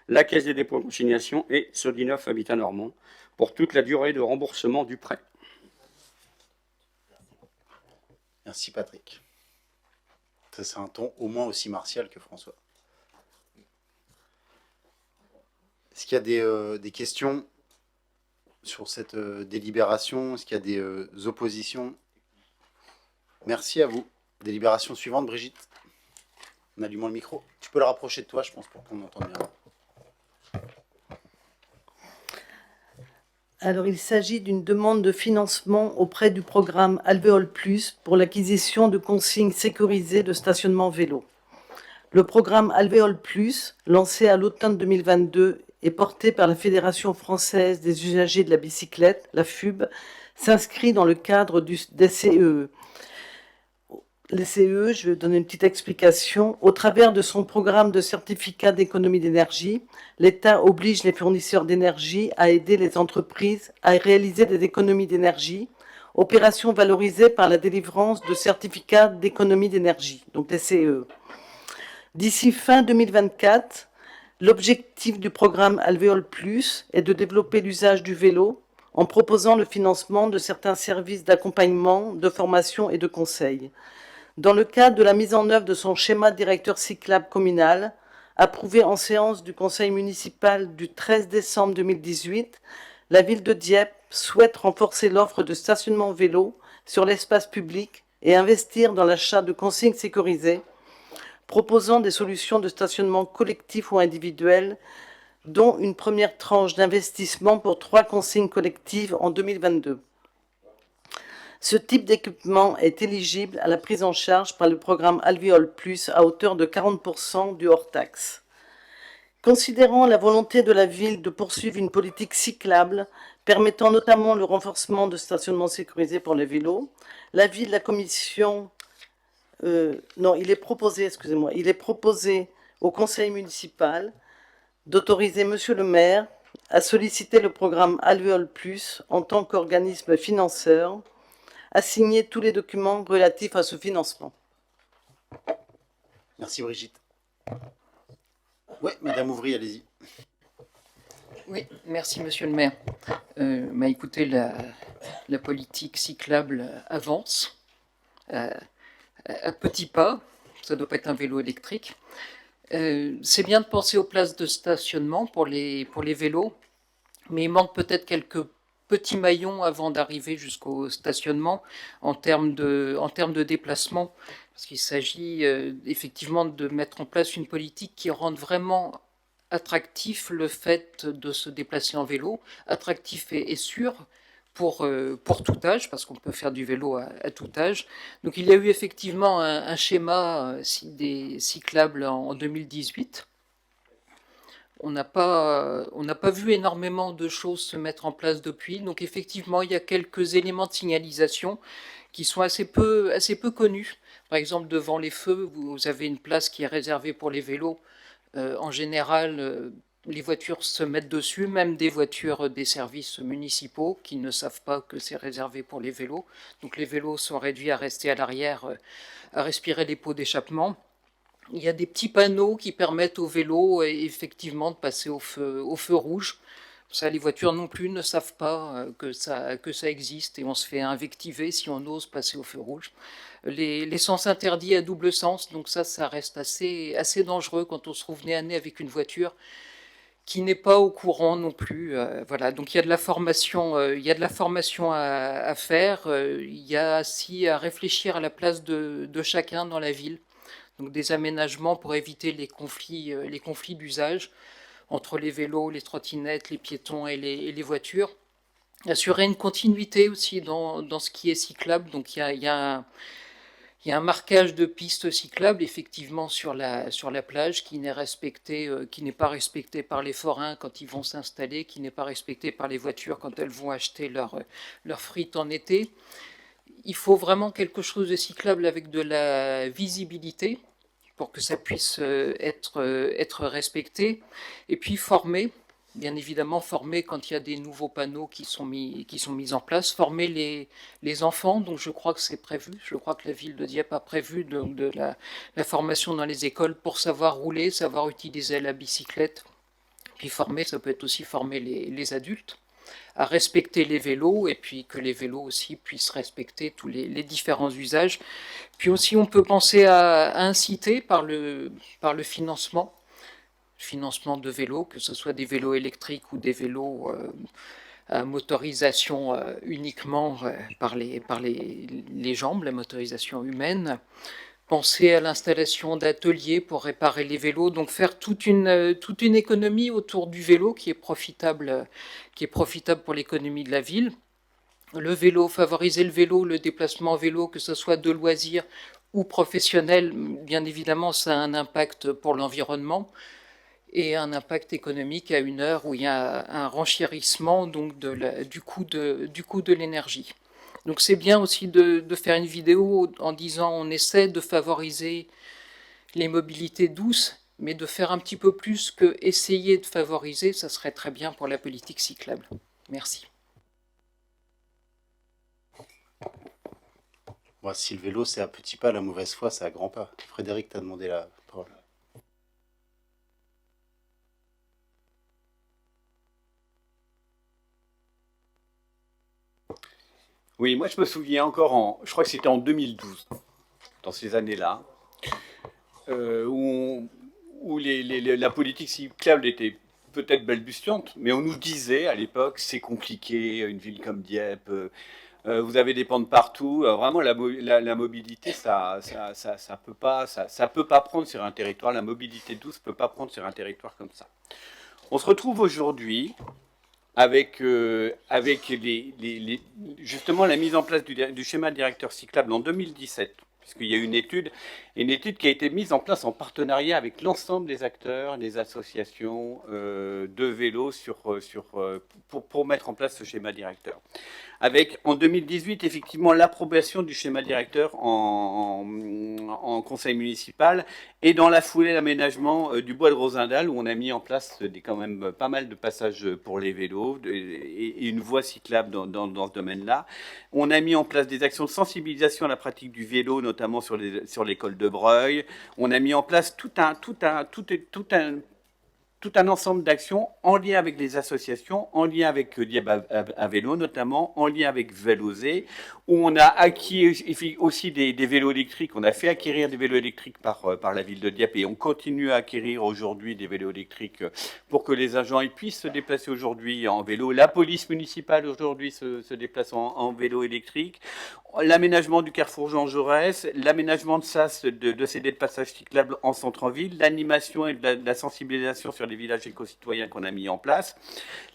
la Caisse des dépôts et consignations et Sodinoff Habitat Normand pour toute la durée de remboursement du prêt. Merci Patrick. Ça c'est un ton au moins aussi martial que François. Est-ce qu'il y a des questions sur cette délibération? Est-ce qu'il y a des oppositions? Merci à vous. Délibération suivante, Brigitte. En allumant le micro. Tu peux le rapprocher de toi, je pense, pour qu'on entende bien. Alors, il s'agit d'une demande de financement auprès du programme Alvéole Plus pour l'acquisition de consignes sécurisées de stationnement vélo. Le programme Alvéole Plus, lancé à l'automne 2022 et porté par la Fédération française des usagers de la bicyclette, la FUB, s'inscrit dans le cadre des CEE. Les CEE, je vais donner une petite explication. Au travers de son programme de certificat d'économie d'énergie, l'État oblige les fournisseurs d'énergie à aider les entreprises à réaliser des économies d'énergie, opération valorisée par la délivrance de certificats d'économie d'énergie, donc des CEE. D'ici fin 2024, l'objectif du programme Alvéole Plus est de développer l'usage du vélo en proposant le financement de certains services d'accompagnement, de formation et de conseil. Dans le cadre de la mise en œuvre de son schéma directeur cyclable communal, approuvé en séance du conseil municipal du 13 décembre 2018, la ville de Dieppe souhaite renforcer l'offre de stationnement vélo sur l'espace public et investir dans l'achat de consignes sécurisées, proposant des solutions de stationnement collectif ou individuel, dont une première tranche d'investissement pour 3 consignes collectives en 2022. Ce type d'équipement est éligible à la prise en charge par le programme Alvéole Plus à hauteur de 40% du hors-taxe. Considérant la volonté de la ville de poursuivre une politique cyclable, permettant notamment le renforcement de stationnements sécurisés pour les vélos, l'avis de la commission... il est proposé au conseil municipal d'autoriser Monsieur le maire à solliciter le programme Alvéole Plus en tant qu'organisme financeur, à signer tous les documents relatifs à ce financement. Merci Brigitte. Oui, Madame Ouvry, allez-y. Oui, merci Monsieur le maire. Écoutez, la politique cyclable avance à petits pas. Ça ne doit pas être un vélo électrique. C'est bien de penser aux places de stationnement pour les vélos, mais il manque peut-être quelques petits maillons avant d'arriver jusqu'au stationnement en termes de déplacement, parce qu'il s'agit effectivement de mettre en place une politique qui rende vraiment attractif le fait de se déplacer en vélo, attractif et sûr pour tout âge, parce qu'on peut faire du vélo à tout âge. Donc il y a eu effectivement un schéma des cyclables en 2018. On n'a pas vu énormément de choses se mettre en place depuis. Donc effectivement, il y a quelques éléments de signalisation qui sont assez peu connus. Par exemple, devant les feux, vous avez une place qui est réservée pour les vélos. En général, les voitures se mettent dessus, même des voitures des services municipaux qui ne savent pas que c'est réservé pour les vélos. Donc les vélos sont réduits à rester à l'arrière, à respirer les pots d'échappement. Il y a des petits panneaux qui permettent aux vélos effectivement de passer au feu rouge. Ça, les voitures non plus ne savent pas que ça existe et on se fait invectiver si on ose passer au feu rouge. Les sens interdits à double sens, donc ça reste assez dangereux quand on se trouve nez à nez avec une voiture qui n'est pas au courant non plus. Voilà, donc il y a de la formation, à faire. Il y a aussi à réfléchir à la place de chacun dans la ville. Donc des aménagements pour éviter les conflits d'usage entre les vélos, les trottinettes, les piétons et les voitures. Assurer une continuité aussi dans ce qui est cyclable. Donc il y a un marquage de pistes cyclables effectivement sur la plage qui n'est pas respecté par les forains quand ils vont s'installer, qui n'est pas respecté par les voitures quand elles vont acheter leurs frites en été. Il faut vraiment quelque chose de cyclable avec de la visibilité pour que ça puisse être respecté. Et puis former, bien évidemment former quand il y a des nouveaux panneaux qui sont mis en place, former les enfants, donc je crois que c'est prévu, je crois que la ville de Dieppe a prévu de la formation dans les écoles pour savoir rouler, savoir utiliser la bicyclette. Puis former, ça peut être aussi former les adultes à respecter les vélos et puis que les vélos aussi puissent respecter tous les différents usages. Puis aussi on peut penser à inciter par le financement de vélos, que ce soit des vélos électriques ou des vélos à motorisation uniquement par les jambes, la motorisation humaine. Penser à l'installation d'ateliers pour réparer les vélos, donc faire toute une économie autour du vélo qui est profitable pour l'économie de la ville. Le vélo, favoriser le vélo, le déplacement en vélo, que ce soit de loisirs ou professionnel, bien évidemment, ça a un impact pour l'environnement et un impact économique à une heure où il y a un renchérissement donc du coût de l'énergie. Donc c'est bien aussi de faire une vidéo en disant on essaie de favoriser les mobilités douces, mais de faire un petit peu plus que essayer de favoriser, ça serait très bien pour la politique cyclable. Merci. Bon, si le vélo c'est un petit pas, la mauvaise foi c'est un grand pas. Frédéric, t'as demandé la parole. Oui, moi je me souviens encore, je crois que c'était en 2012, dans ces années-là, où la politique cyclable était peut-être balbutiante, mais on nous disait à l'époque, c'est compliqué, une ville comme Dieppe, vous avez des pentes partout. Vraiment, la mobilité, ça peut pas prendre sur un territoire. La mobilité douce peut pas prendre sur un territoire comme ça. On se retrouve aujourd'hui avec justement la mise en place du schéma directeur cyclable en 2017, puisqu'il y a eu une étude qui a été mise en place en partenariat avec l'ensemble des acteurs, des associations de vélo pour mettre en place ce schéma directeur. Avec, en 2018, effectivement, l'approbation du schéma directeur en conseil municipal et dans la foulée l'aménagement du bois de Rosendal, où on a mis en place quand même pas mal de passages pour les vélos et une voie cyclable dans ce domaine-là. On a mis en place des actions de sensibilisation à la pratique du vélo, notamment sur l'école de Breuil. On a mis en place tout un ensemble d'actions en lien avec les associations, en lien avec Dieppe à vélo notamment, en lien avec Velozé, où on a acquis aussi des vélos électriques. On a fait acquérir des vélos électriques par la ville de Dieppe et on continue à acquérir aujourd'hui des vélos électriques pour que les agents puissent se déplacer aujourd'hui en vélo. La police municipale aujourd'hui se déplace en vélo électrique. L'aménagement du carrefour Jean Jaurès, l'aménagement de SAS, de CD de passage cyclable en centre-ville, l'animation et de la sensibilisation sur les villages éco-citoyens qu'on a mis en place,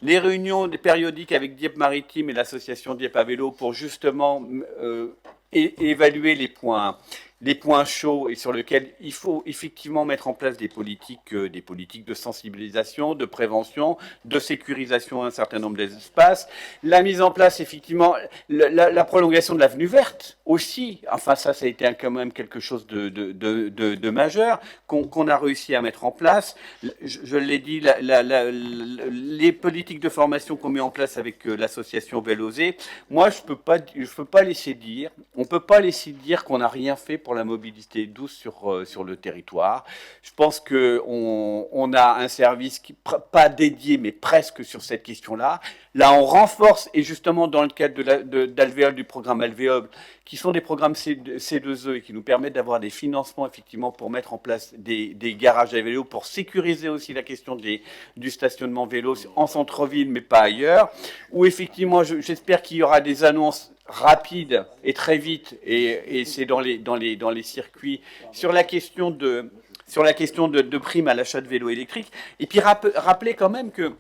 les réunions périodiques avec Dieppe Maritime et l'association Dieppe à vélo pour justement évaluer les points chauds et sur lesquels il faut effectivement mettre en place des politiques de sensibilisation, de prévention, de sécurisation d'un certain nombre d'espaces. La mise en place, effectivement, la prolongation de l'avenue verte aussi. Enfin, ça a été quand même quelque chose de majeur qu'on a réussi à mettre en place. Je l'ai dit, les politiques de formation qu'on met en place avec l'association Velozé, moi, on peut pas laisser dire qu'on n'a rien fait pour la mobilité douce sur le territoire. Je pense qu'on a un service pas dédié, mais presque sur cette question-là. Là, on renforce, et justement dans le cadre d'Alvéole, du programme Alvéole, qui sont des programmes C2E et qui nous permettent d'avoir des financements effectivement pour mettre en place des garages à vélo, pour sécuriser aussi la question du stationnement vélo en centre-ville, mais pas ailleurs, où effectivement, j'espère qu'il y aura des annonces rapide et très vite, et c'est dans les circuits sur la question de primes à l'achat de vélos électriques. Et puis rappeler quand même que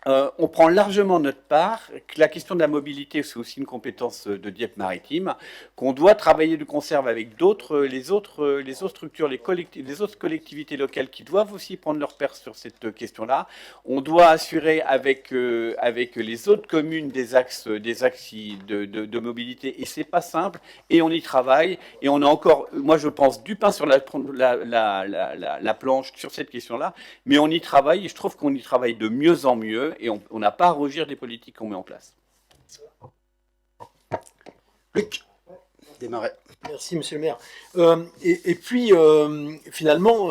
on prend largement notre part, que la question de la mobilité, c'est aussi une compétence de Dieppe Maritime, qu'on doit travailler de concert avec les autres structures, les autres collectivités locales qui doivent aussi prendre leur part sur cette question-là. On doit assurer avec les autres communes des axes de mobilité, et c'est pas simple, et on y travaille, et on a encore, moi je pense, du pain sur la planche sur cette question-là, mais on y travaille, et je trouve qu'on y travaille de mieux en mieux, et on n'a pas à rougir des politiques qu'on met en place. Luc, démarrez. Merci, monsieur le maire. Et puis, finalement,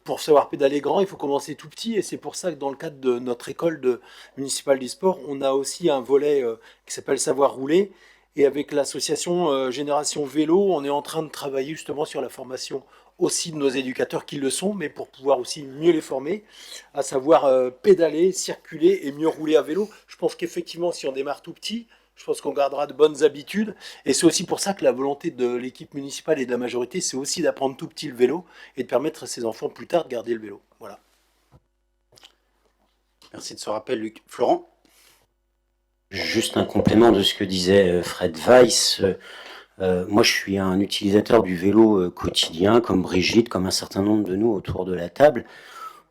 pour savoir pédaler grand, il faut commencer tout petit, et c'est pour ça que dans le cadre de notre école municipale du sport, on a aussi un volet qui s'appelle Savoir rouler, et avec l'association Génération Vélo, on est en train de travailler justement sur la formation aussi de nos éducateurs qui le sont, mais pour pouvoir aussi mieux les former, à savoir pédaler, circuler et mieux rouler à vélo. Je pense qu'effectivement, si on démarre tout petit, je pense qu'on gardera de bonnes habitudes. Et c'est aussi pour ça que la volonté de l'équipe municipale et de la majorité, c'est aussi d'apprendre tout petit le vélo et de permettre à ses enfants plus tard de garder le vélo. Voilà. Merci de ce rappel, Luc. Florent ? Juste un complément de ce que disait Fred Weiss. Moi, je suis un utilisateur du vélo quotidien, comme Brigitte, comme un certain nombre de nous autour de la table.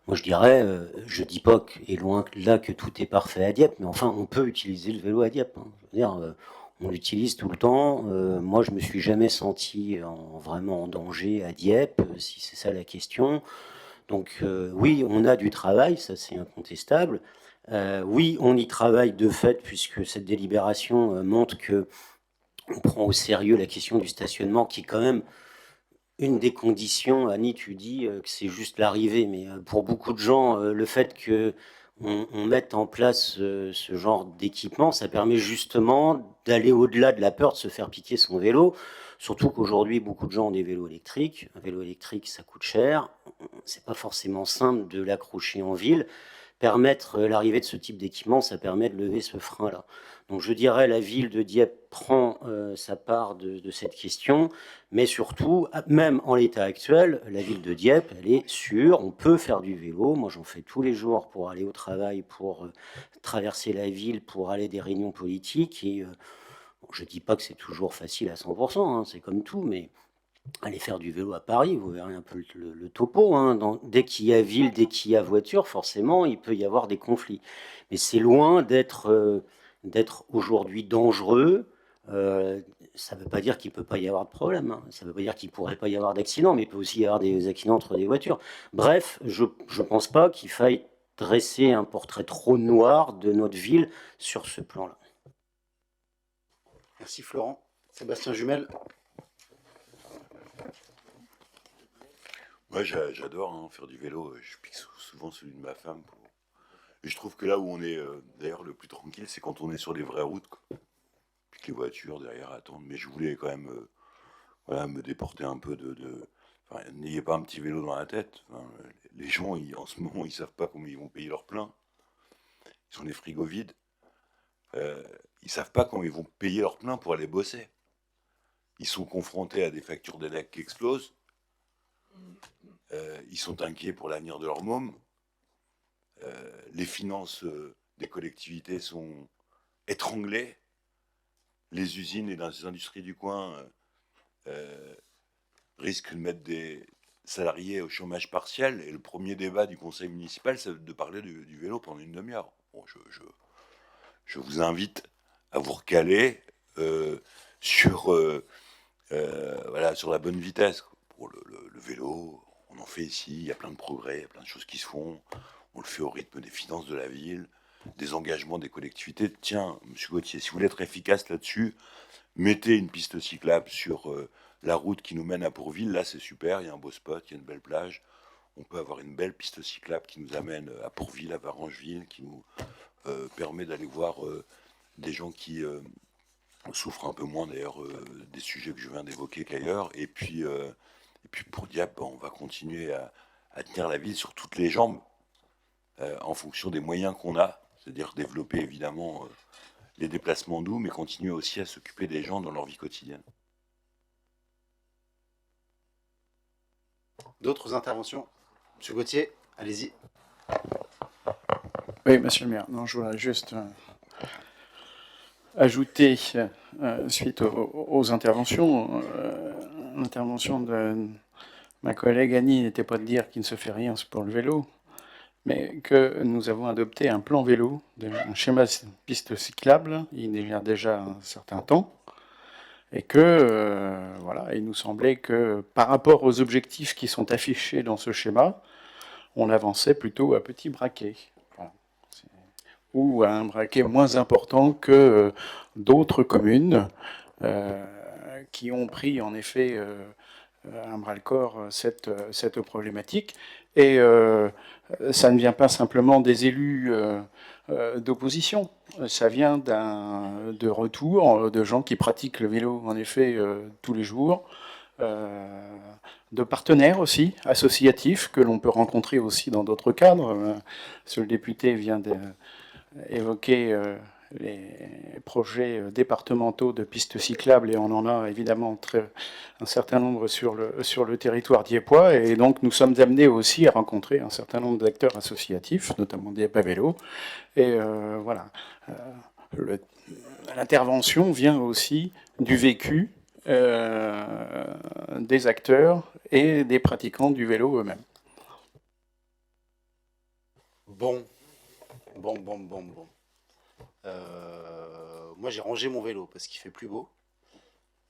Moi, je dirais, je dis pas et loin là que tout est parfait à Dieppe, mais enfin, on peut utiliser le vélo à Dieppe. Hein. Je veux dire, on l'utilise tout le temps. Moi, je me suis jamais senti vraiment en danger à Dieppe, si c'est ça la question. Donc, oui, on a du travail, ça c'est incontestable. Oui, on y travaille de fait, puisque cette délibération montre que on prend au sérieux la question du stationnement, qui est quand même une des conditions. Annie, tu dis que c'est juste l'arrivée, mais pour beaucoup de gens, le fait qu'on mette en place ce genre d'équipement, ça permet justement d'aller au-delà de la peur de se faire piquer son vélo, surtout qu'aujourd'hui, beaucoup de gens ont des vélos électriques. Un vélo électrique, ça coûte cher, c'est pas forcément simple de l'accrocher en ville. permettre l'arrivée de ce type d'équipement, ça permet de lever ce frein-là. Donc je dirais la ville de Dieppe prend sa part de cette question, mais surtout, même en l'état actuel, la ville de Dieppe, elle est sûre, on peut faire du vélo. Moi, j'en fais tous les jours pour aller au travail, pour traverser la ville, pour aller à des réunions politiques. Et je ne dis pas que c'est toujours facile à 100%, hein, c'est comme tout, mais allez faire du vélo à Paris, vous verrez un peu le topo. Hein. Dès qu'il y a ville, dès qu'il y a voiture, forcément, il peut y avoir des conflits. Mais c'est loin d'être aujourd'hui dangereux. Ça ne veut pas dire qu'il ne peut pas y avoir de problème. Hein. Ça ne veut pas dire qu'il ne pourrait pas y avoir d'accident, mais il peut aussi y avoir des accidents entre des voitures. Bref, je ne pense pas qu'il faille dresser un portrait trop noir de notre ville sur ce plan-là. Merci Florent. Sébastien Jumel. Moi, j'adore faire du vélo. Je pique souvent celui de ma femme. Et je trouve que là où on est d'ailleurs le plus tranquille, c'est quand on est sur des vraies routes, quoi. Puis que les voitures derrière attendent. Mais je voulais quand même me déporter un peu Enfin, n'ayez pas un petit vélo dans la tête. Enfin, les gens, en ce moment, ils savent pas comment ils vont payer leur plein. Ils ont des frigos vides. Ils savent pas comment ils vont payer leur plein pour aller bosser. Ils sont confrontés à des factures d'élec qui explosent. Ils sont inquiets pour l'avenir de leur môme. Les finances des collectivités sont étranglées. Les usines et les industries du coin risquent de mettre des salariés au chômage partiel. Et le premier débat du conseil municipal, c'est de parler du vélo pendant une demi-heure. Bon, je vous invite à vous recaler sur la bonne vitesse. Pour le vélo, on en fait ici, il y a plein de progrès, il y a plein de choses qui se font. On le fait au rythme des finances de la ville, des engagements des collectivités. Tiens, monsieur Gauthier, si vous voulez être efficace là-dessus, mettez une piste cyclable sur la route qui nous mène à Pourville. Là, c'est super, il y a un beau spot, il y a une belle plage. On peut avoir une belle piste cyclable qui nous amène à Pourville, à Varangeville, qui nous permet d'aller voir des gens qui souffrent un peu moins d'ailleurs des sujets que je viens d'évoquer qu'ailleurs. Et puis pour Dieppe, on va continuer à tenir la ville sur toutes les jambes en fonction des moyens qu'on a, c'est-à-dire développer évidemment les déplacements doux, mais continuer aussi à s'occuper des gens dans leur vie quotidienne. D'autres interventions? Monsieur Gauthier, allez-y. Oui, monsieur le maire. Non, je voudrais juste ajouter, suite aux interventions, l'intervention de ma collègue Annie n'était pas de dire qu'il ne se fait rien pour le vélo, mais que nous avons adopté un plan vélo, un schéma piste cyclable, il y a déjà un certain temps, et que, il nous semblait que par rapport aux objectifs qui sont affichés dans ce schéma, on avançait plutôt à petit braquet. Ou à un braquet moins important que d'autres communes qui ont pris en effet un bras-le-corps cette problématique. Et ça ne vient pas simplement des élus d'opposition, ça vient de retour de gens qui pratiquent le vélo en effet tous les jours, de partenaires aussi, associatifs, que l'on peut rencontrer aussi dans d'autres cadres. Monsieur le député vient d'évoquer les projets départementaux de pistes cyclables, et on en a évidemment un certain nombre sur le territoire diepois, et donc nous sommes amenés aussi à rencontrer un certain nombre d'acteurs associatifs, notamment Dieppe à vélo, et l'intervention vient aussi du vécu des acteurs et des pratiquants du vélo eux-mêmes. Bon. Moi, j'ai rangé mon vélo parce qu'il fait plus beau.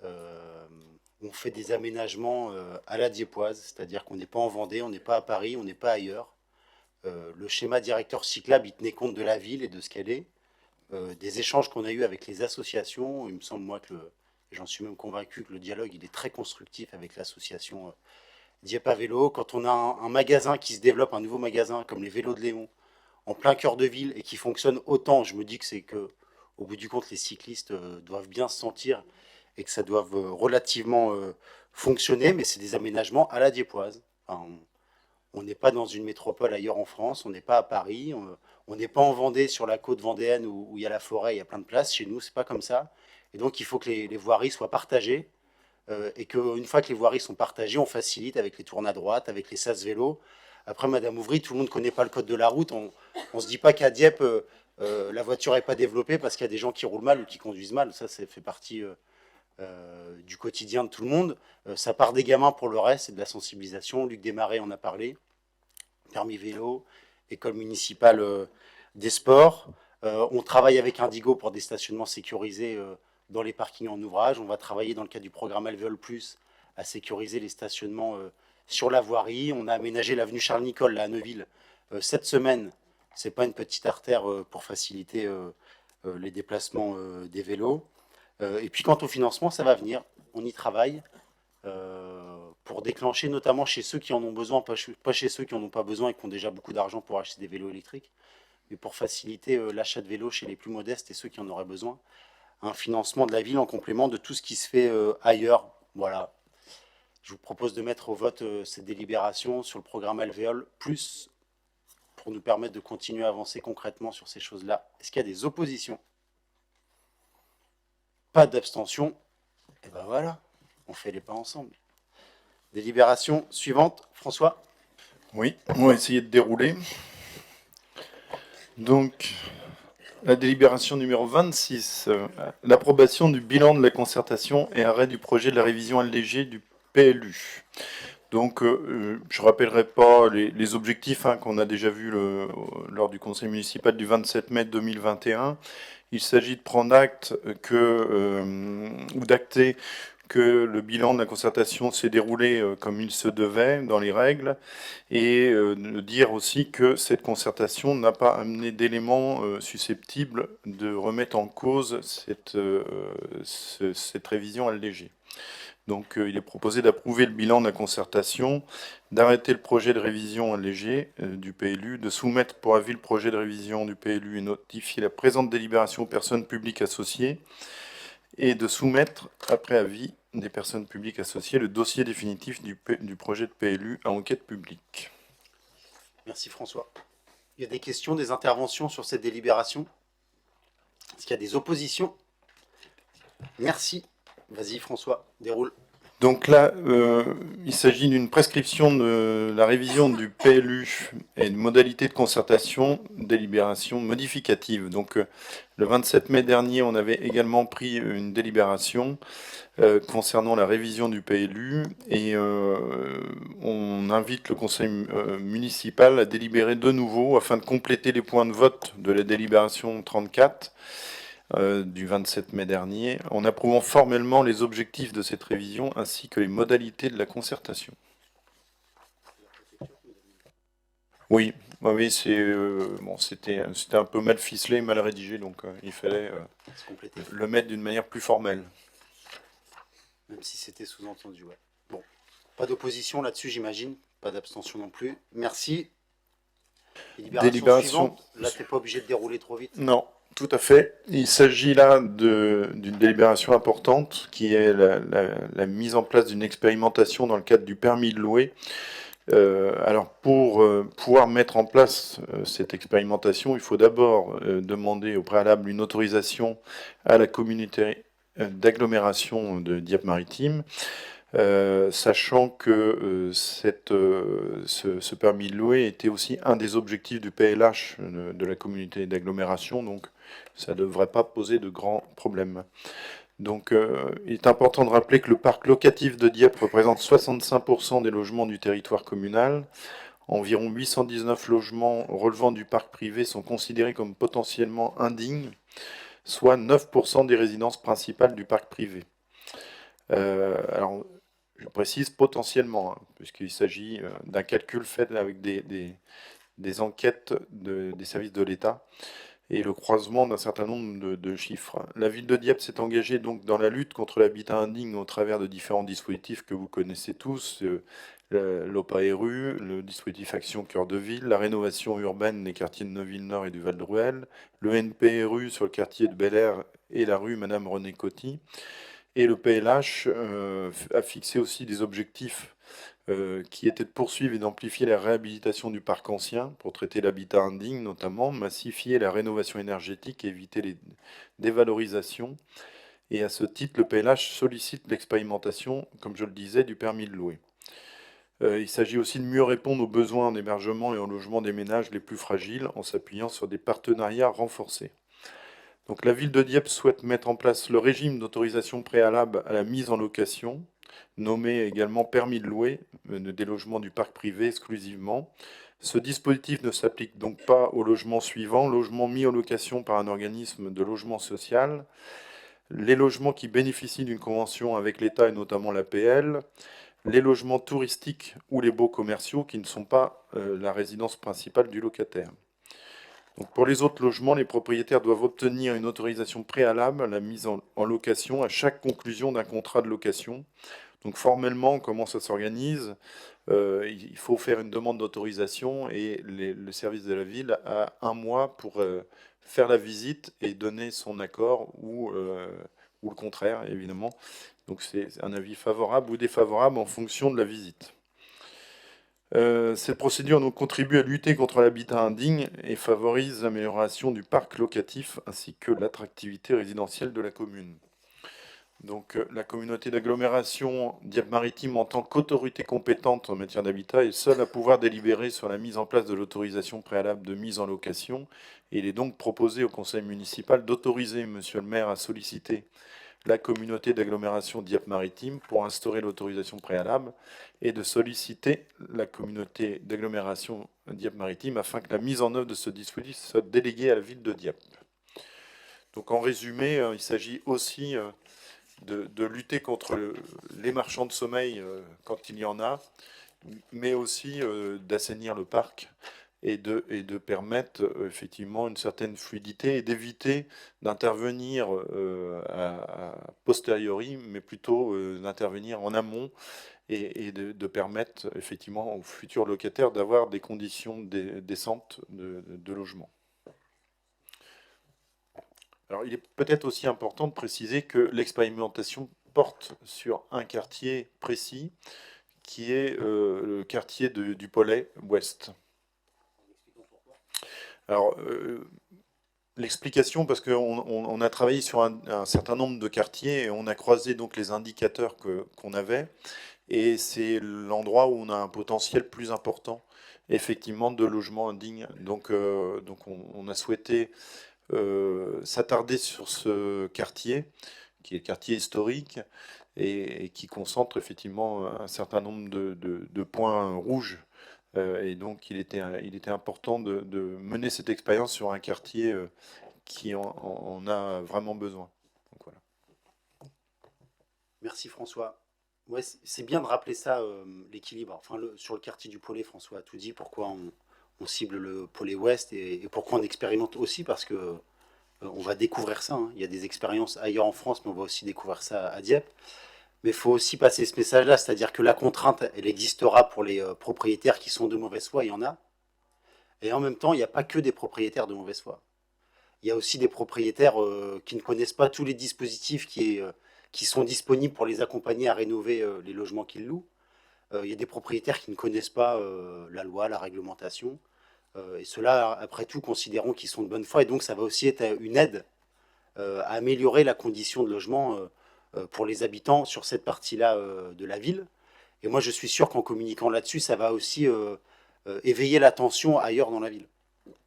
On fait des aménagements à la dieppoise, c'est-à-dire qu'on n'est pas en Vendée, on n'est pas à Paris, on n'est pas ailleurs. Le schéma directeur cyclable, il tenait compte de la ville et de ce qu'elle est. Des échanges qu'on a eus avec les associations, il me semble, moi, et j'en suis même convaincu, que le dialogue, il est très constructif avec l'association Dieppe à vélo. Quand on a un magasin qui se développe, un nouveau magasin comme les vélos de Léon, en plein cœur de ville, et qui fonctionne autant, je me dis que c'est que, au bout du compte, les cyclistes doivent bien se sentir et que ça doit relativement fonctionner, mais c'est des aménagements à la dieppoise. Enfin, On n'est pas dans une métropole ailleurs en France, on n'est pas à Paris, on n'est pas en Vendée, sur la côte vendéenne où il y a la forêt, il y a plein de places. Chez nous, c'est pas comme ça. Et donc, il faut que les voiries soient partagées. Et qu'une fois que les voiries sont partagées, on facilite avec les tournes à droite, avec les sas vélos. Après, Madame Ouvry, tout le monde ne connaît pas le code de la route. On ne se dit pas qu'à Dieppe, la voiture n'est pas développée parce qu'il y a des gens qui roulent mal ou qui conduisent mal. Ça fait partie du quotidien de tout le monde. Ça part des gamins pour le reste, c'est de la sensibilisation. Luc Desmarais en a parlé. Permis vélo, école municipale des sports. On travaille avec Indigo pour des stationnements sécurisés dans les parkings en ouvrage. On va travailler dans le cadre du programme Alvéole Plus à sécuriser les stationnements sur la voirie. On a aménagé l'avenue Charles-Nicolle là, à Neuville cette semaine. C'est pas une petite artère pour faciliter les déplacements des vélos. Et puis quant au financement, ça va venir. On y travaille pour déclencher, notamment chez ceux qui en ont besoin, pas chez ceux qui n'en ont pas besoin et qui ont déjà beaucoup d'argent pour acheter des vélos électriques, mais pour faciliter l'achat de vélos chez les plus modestes et ceux qui en auraient besoin. Un financement de la ville en complément de tout ce qui se fait ailleurs. Voilà. Je vous propose de mettre au vote cette délibération sur le programme Alvéole Plus pour nous permettre de continuer à avancer concrètement sur ces choses-là. Est-ce qu'il y a des oppositions? Pas d'abstention. Et ben voilà, on fait les pas ensemble. Délibération suivante, François. Oui, on va essayer de dérouler. Donc, la délibération numéro 26, l'approbation du bilan de la concertation et arrêt du projet de la révision allégée du PLU. Donc, je ne rappellerai pas les objectifs qu'on a déjà vus lors du conseil municipal du 27 mai 2021. Il s'agit de prendre acte ou d'acter que le bilan de la concertation s'est déroulé comme il se devait, dans les règles, et de dire aussi que cette concertation n'a pas amené d'éléments susceptibles de remettre en cause cette révision allégée. Donc il est proposé d'approuver le bilan de la concertation, d'arrêter le projet de révision allégée du PLU, de soumettre pour avis le projet de révision du PLU et notifier la présente délibération aux personnes publiques associées, et de soumettre, après avis des personnes publiques associées, le dossier définitif du projet de PLU à enquête publique. Merci François. Il y a des questions, des interventions sur cette délibération? Est-ce qu'il y a des oppositions? Merci. Vas-y François, déroule. Donc là, il s'agit d'une prescription de la révision du PLU et de modalités de concertation, délibération modificative. Donc le 27 mai dernier, on avait également pris une délibération concernant la révision du PLU et on invite le conseil municipal à délibérer de nouveau afin de compléter les points de vote de la délibération 34 du 27 mai dernier, en approuvant formellement les objectifs de cette révision ainsi que les modalités de la concertation. Oui, c'était un peu mal ficelé, mal rédigé, donc il fallait le mettre d'une manière plus formelle. Même si c'était sous-entendu, ouais. Bon, pas d'opposition là-dessus, j'imagine, pas d'abstention non plus. Merci. Délibération suivante. Là, t'es pas obligé de dérouler trop vite. Non. Tout à fait. Il s'agit là d'une délibération importante qui est la mise en place d'une expérimentation dans le cadre du permis de louer. Alors pour pouvoir mettre en place cette expérimentation, il faut d'abord demander au préalable une autorisation à la communauté d'agglomération de Dieppe-Maritime. Sachant que ce permis de louer était aussi un des objectifs du PLH de la communauté d'agglomération, donc ça ne devrait pas poser de grands problèmes. Donc il est important de rappeler que le parc locatif de Dieppe représente 65% des logements du territoire communal. Environ 819 logements relevant du parc privé sont considérés comme potentiellement indignes, soit 9% des résidences principales du parc privé. Alors, je précise potentiellement, puisqu'il s'agit d'un calcul fait avec des enquêtes des services de l'État et le croisement d'un certain nombre de chiffres. La ville de Dieppe s'est engagée donc dans la lutte contre l'habitat indigne au travers de différents dispositifs que vous connaissez tous, l'OPARU, le dispositif Action Cœur de Ville, la rénovation urbaine des quartiers de Neuville-Nord et du Val-de-Rouelle, le NPRU sur le quartier de Bel-Air et la rue Madame René Coty. Et le PLH a fixé aussi des objectifs qui était de poursuivre et d'amplifier la réhabilitation du parc ancien pour traiter l'habitat indigne notamment, massifier la rénovation énergétique et éviter les dévalorisations. Et à ce titre, le PLH sollicite l'expérimentation, comme je le disais, du permis de louer. Il s'agit aussi de mieux répondre aux besoins en hébergement et en logement des ménages les plus fragiles en s'appuyant sur des partenariats renforcés. Donc la ville de Dieppe souhaite mettre en place le régime d'autorisation préalable à la mise en location, nommé également permis de louer, des logements du parc privé exclusivement. Ce dispositif ne s'applique donc pas au logement suivant, logement mis en location par un organisme de logement social, les logements qui bénéficient d'une convention avec l'État et notamment l'APL, les logements touristiques ou les baux commerciaux qui ne sont pas la résidence principale du locataire. Donc pour les autres logements, les propriétaires doivent obtenir une autorisation préalable à la mise en location à chaque conclusion d'un contrat de location. Donc formellement, comment ça s'organise? Il faut faire une demande d'autorisation et le service de la ville a 1 mois pour faire la visite et donner son accord ou le contraire, évidemment. Donc c'est un avis favorable ou défavorable en fonction de la visite. Cette procédure donc contribue à lutter contre l'habitat indigne et favorise l'amélioration du parc locatif ainsi que l'attractivité résidentielle de la commune. Donc la communauté d'agglomération Dieppe-Maritime en tant qu'autorité compétente en matière d'habitat est seule à pouvoir délibérer sur la mise en place de l'autorisation préalable de mise en location. Et il est donc proposé au conseil municipal d'autoriser monsieur le maire à solliciter la communauté d'agglomération Dieppe-Maritime pour instaurer l'autorisation préalable et de solliciter la communauté d'agglomération Dieppe-Maritime afin que la mise en œuvre de ce dispositif soit déléguée à la ville de Dieppe. Donc en résumé, il s'agit aussi de lutter contre les marchands de sommeil quand il y en a, mais aussi d'assainir le parc et de permettre effectivement une certaine fluidité et d'éviter d'intervenir a posteriori, mais plutôt d'intervenir en amont et de permettre effectivement aux futurs locataires d'avoir des conditions décentes de logement. Alors, il est peut-être aussi important de préciser que l'expérimentation porte sur un quartier précis, qui est le quartier du Pollet Ouest. Alors, l'explication, parce qu'on a travaillé sur un certain nombre de quartiers et on a croisé donc les indicateurs qu'on avait, et c'est l'endroit où on a un potentiel plus important, effectivement, de logements indignes. Donc on a souhaité s'attarder sur ce quartier, qui est le quartier historique, et qui concentre effectivement un certain nombre de points rouges. Et donc il était important de mener cette expérience sur un quartier qui en a vraiment besoin. Donc, voilà. Merci François. Ouais, c'est bien de rappeler ça, l'équilibre. Enfin, sur le quartier du Pollet, François a tout dit, pourquoi on cible le Pollet Ouest et pourquoi on expérimente aussi, parce que on va découvrir ça. Hein. Il y a des expériences ailleurs en France, mais on va aussi découvrir ça à Dieppe. Mais il faut aussi passer ce message-là, c'est-à-dire que la contrainte, elle existera pour les propriétaires qui sont de mauvaise foi, il y en a. Et en même temps, il n'y a pas que des propriétaires de mauvaise foi. Il y a aussi des propriétaires qui ne connaissent pas tous les dispositifs qui sont disponibles pour les accompagner à rénover les logements qu'ils louent. Il y a des propriétaires qui ne connaissent pas la loi, la réglementation. Et ceux-là, après tout, considérons qu'ils sont de bonne foi. Et donc, ça va aussi être une aide à améliorer la condition de logement pour les habitants sur cette partie-là de la ville. Et moi, je suis sûr qu'en communiquant là-dessus, ça va aussi éveiller l'attention ailleurs dans la ville,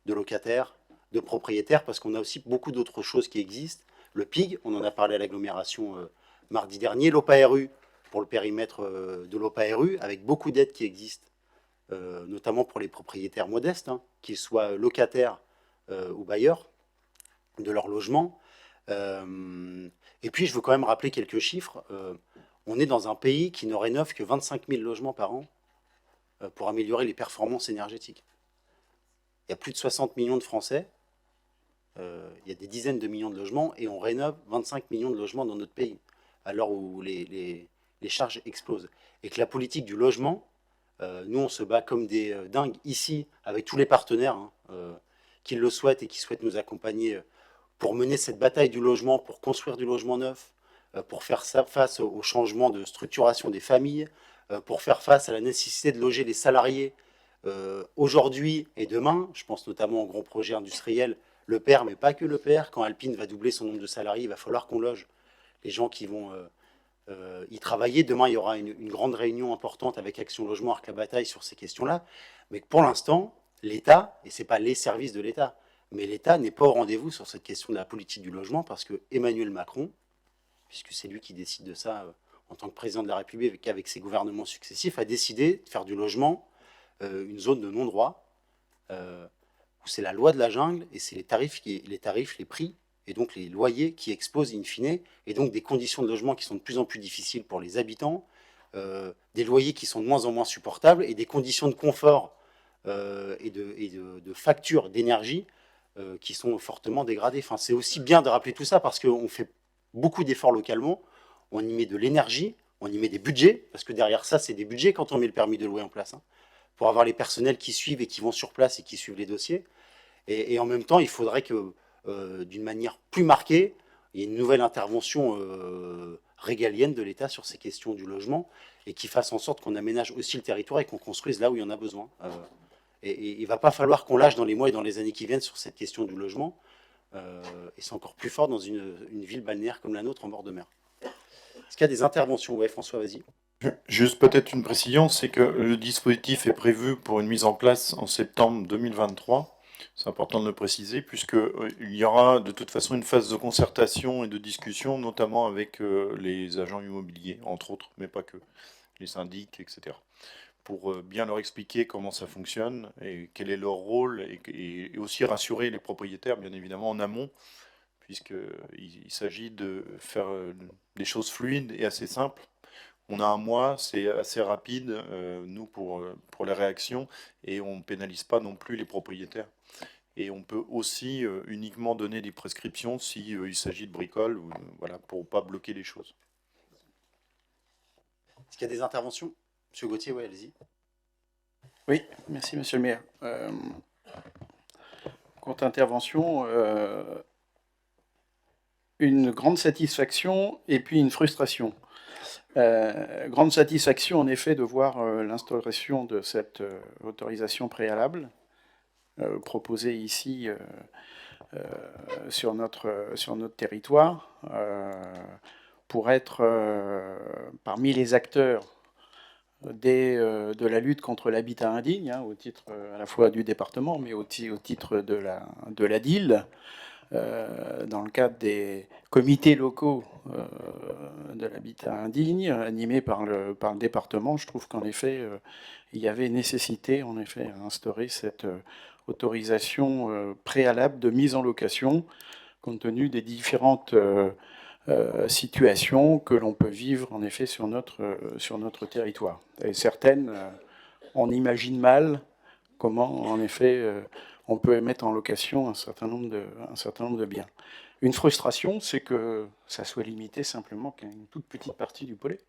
de locataires, de propriétaires, parce qu'on a aussi beaucoup d'autres choses qui existent. Le PIG, on en a parlé à l'agglomération mardi dernier, l'OPARU, pour le périmètre de l'OPARU, avec beaucoup d'aides qui existent, notamment pour les propriétaires modestes, hein, qu'ils soient locataires ou bailleurs de leur logement. Et puis, je veux quand même rappeler quelques chiffres. On est dans un pays qui ne rénove que 25 000 logements par an pour améliorer les performances énergétiques. Il y a plus de 60 millions de Français, il y a des dizaines de millions de logements, et on rénove 25 millions de logements dans notre pays, à l'heure où les charges explosent. Et que la politique du logement, nous on se bat comme des dingues ici, avec tous les partenaires qui le souhaitent et qui souhaitent nous accompagner pour mener cette bataille du logement, pour construire du logement neuf, pour faire ça face au changement de structuration des familles, pour faire face à la nécessité de loger les salariés aujourd'hui et demain. Je pense notamment aux gros projets industriels, l'EPR, mais pas que l'EPR. Quand Alpine va doubler son nombre de salariés, il va falloir qu'on loge les gens qui vont y travailler. Demain, il y aura une grande réunion importante avec Action Logement, Arc la Bataille sur ces questions-là. Mais pour l'instant, l'État, et ce n'est pas les services de l'État, mais l'État n'est pas au rendez-vous sur cette question de la politique du logement parce que Emmanuel Macron, puisque c'est lui qui décide de ça en tant que président de la République avec ses gouvernements successifs, a décidé de faire du logement une zone de non-droit où c'est la loi de la jungle et c'est les tarifs, les prix et donc les loyers qui explosent in fine, et donc des conditions de logement qui sont de plus en plus difficiles pour les habitants, des loyers qui sont de moins en moins supportables et des conditions de confort et de facture d'énergie qui sont fortement dégradées. Enfin, c'est aussi bien de rappeler tout ça parce qu'on fait beaucoup d'efforts localement, on y met de l'énergie, on y met des budgets, parce que derrière ça, c'est des budgets quand on met le permis de louer en place, hein, pour avoir les personnels qui suivent et qui vont sur place et qui suivent les dossiers. Et en même temps, il faudrait que, d'une manière plus marquée, il y ait une nouvelle intervention régalienne de l'État sur ces questions du logement et qui fasse en sorte qu'on aménage aussi le territoire et qu'on construise là où il y en a besoin. Et il ne va pas falloir qu'on lâche dans les mois et dans les années qui viennent sur cette question du logement. Et c'est encore plus fort dans une ville balnéaire comme la nôtre en bord de mer. Est-ce qu'il y a des interventions? Ouais, François, vas-y. Juste peut-être une précision, c'est que le dispositif est prévu pour une mise en place en septembre 2023. C'est important de le préciser, puisqu'il y aura de toute façon une phase de concertation et de discussion, notamment avec les agents immobiliers, entre autres, mais pas que, les syndics, etc. Pour bien leur expliquer comment ça fonctionne et quel est leur rôle, et aussi rassurer les propriétaires, bien évidemment, en amont, puisqu'il s'agit de faire des choses fluides et assez simples. On a un mois, c'est assez rapide, nous, pour les réactions, et on ne pénalise pas non plus les propriétaires. Et on peut aussi uniquement donner des prescriptions si il s'agit de bricoles, voilà, pour ne pas bloquer les choses. Est-ce qu'il y a des interventions? Monsieur Gauthier, oui, allez-y. Oui, merci Monsieur le maire. Courte intervention, une grande satisfaction et puis une frustration. Grande satisfaction en effet de voir l'instauration de cette autorisation préalable proposée ici sur notre territoire pour être parmi les acteurs de la lutte contre l'habitat indigne, hein, au titre à la fois du département mais aussi au titre de la DIL. Dans le cadre des comités locaux de l'habitat indigne, animés par le département, je trouve qu'en effet, il y avait nécessité en effet à instaurer cette autorisation préalable de mise en location, compte tenu des différentes situations que l'on peut vivre en effet sur notre territoire. Et certaines, on imagine mal comment en effet on peut mettre en location un certain nombre de biens. Une frustration, c'est que ça soit limité simplement qu'à une toute petite partie du Pollet.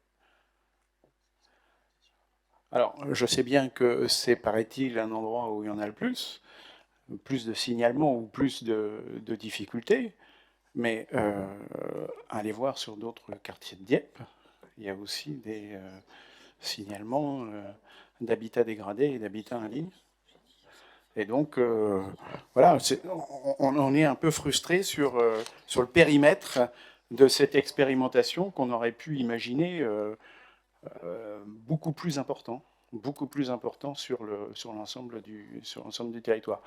Alors, je sais bien que c'est, paraît-il, un endroit où il y en a le plus de signalements ou plus de difficultés, mais allez voir sur d'autres quartiers de Dieppe, il y a aussi des signalements d'habitat dégradé et d'habitat indigne. Et donc, voilà, on est un peu frustré sur le périmètre de cette expérimentation qu'on aurait pu imaginer beaucoup plus important sur l'ensemble du territoire.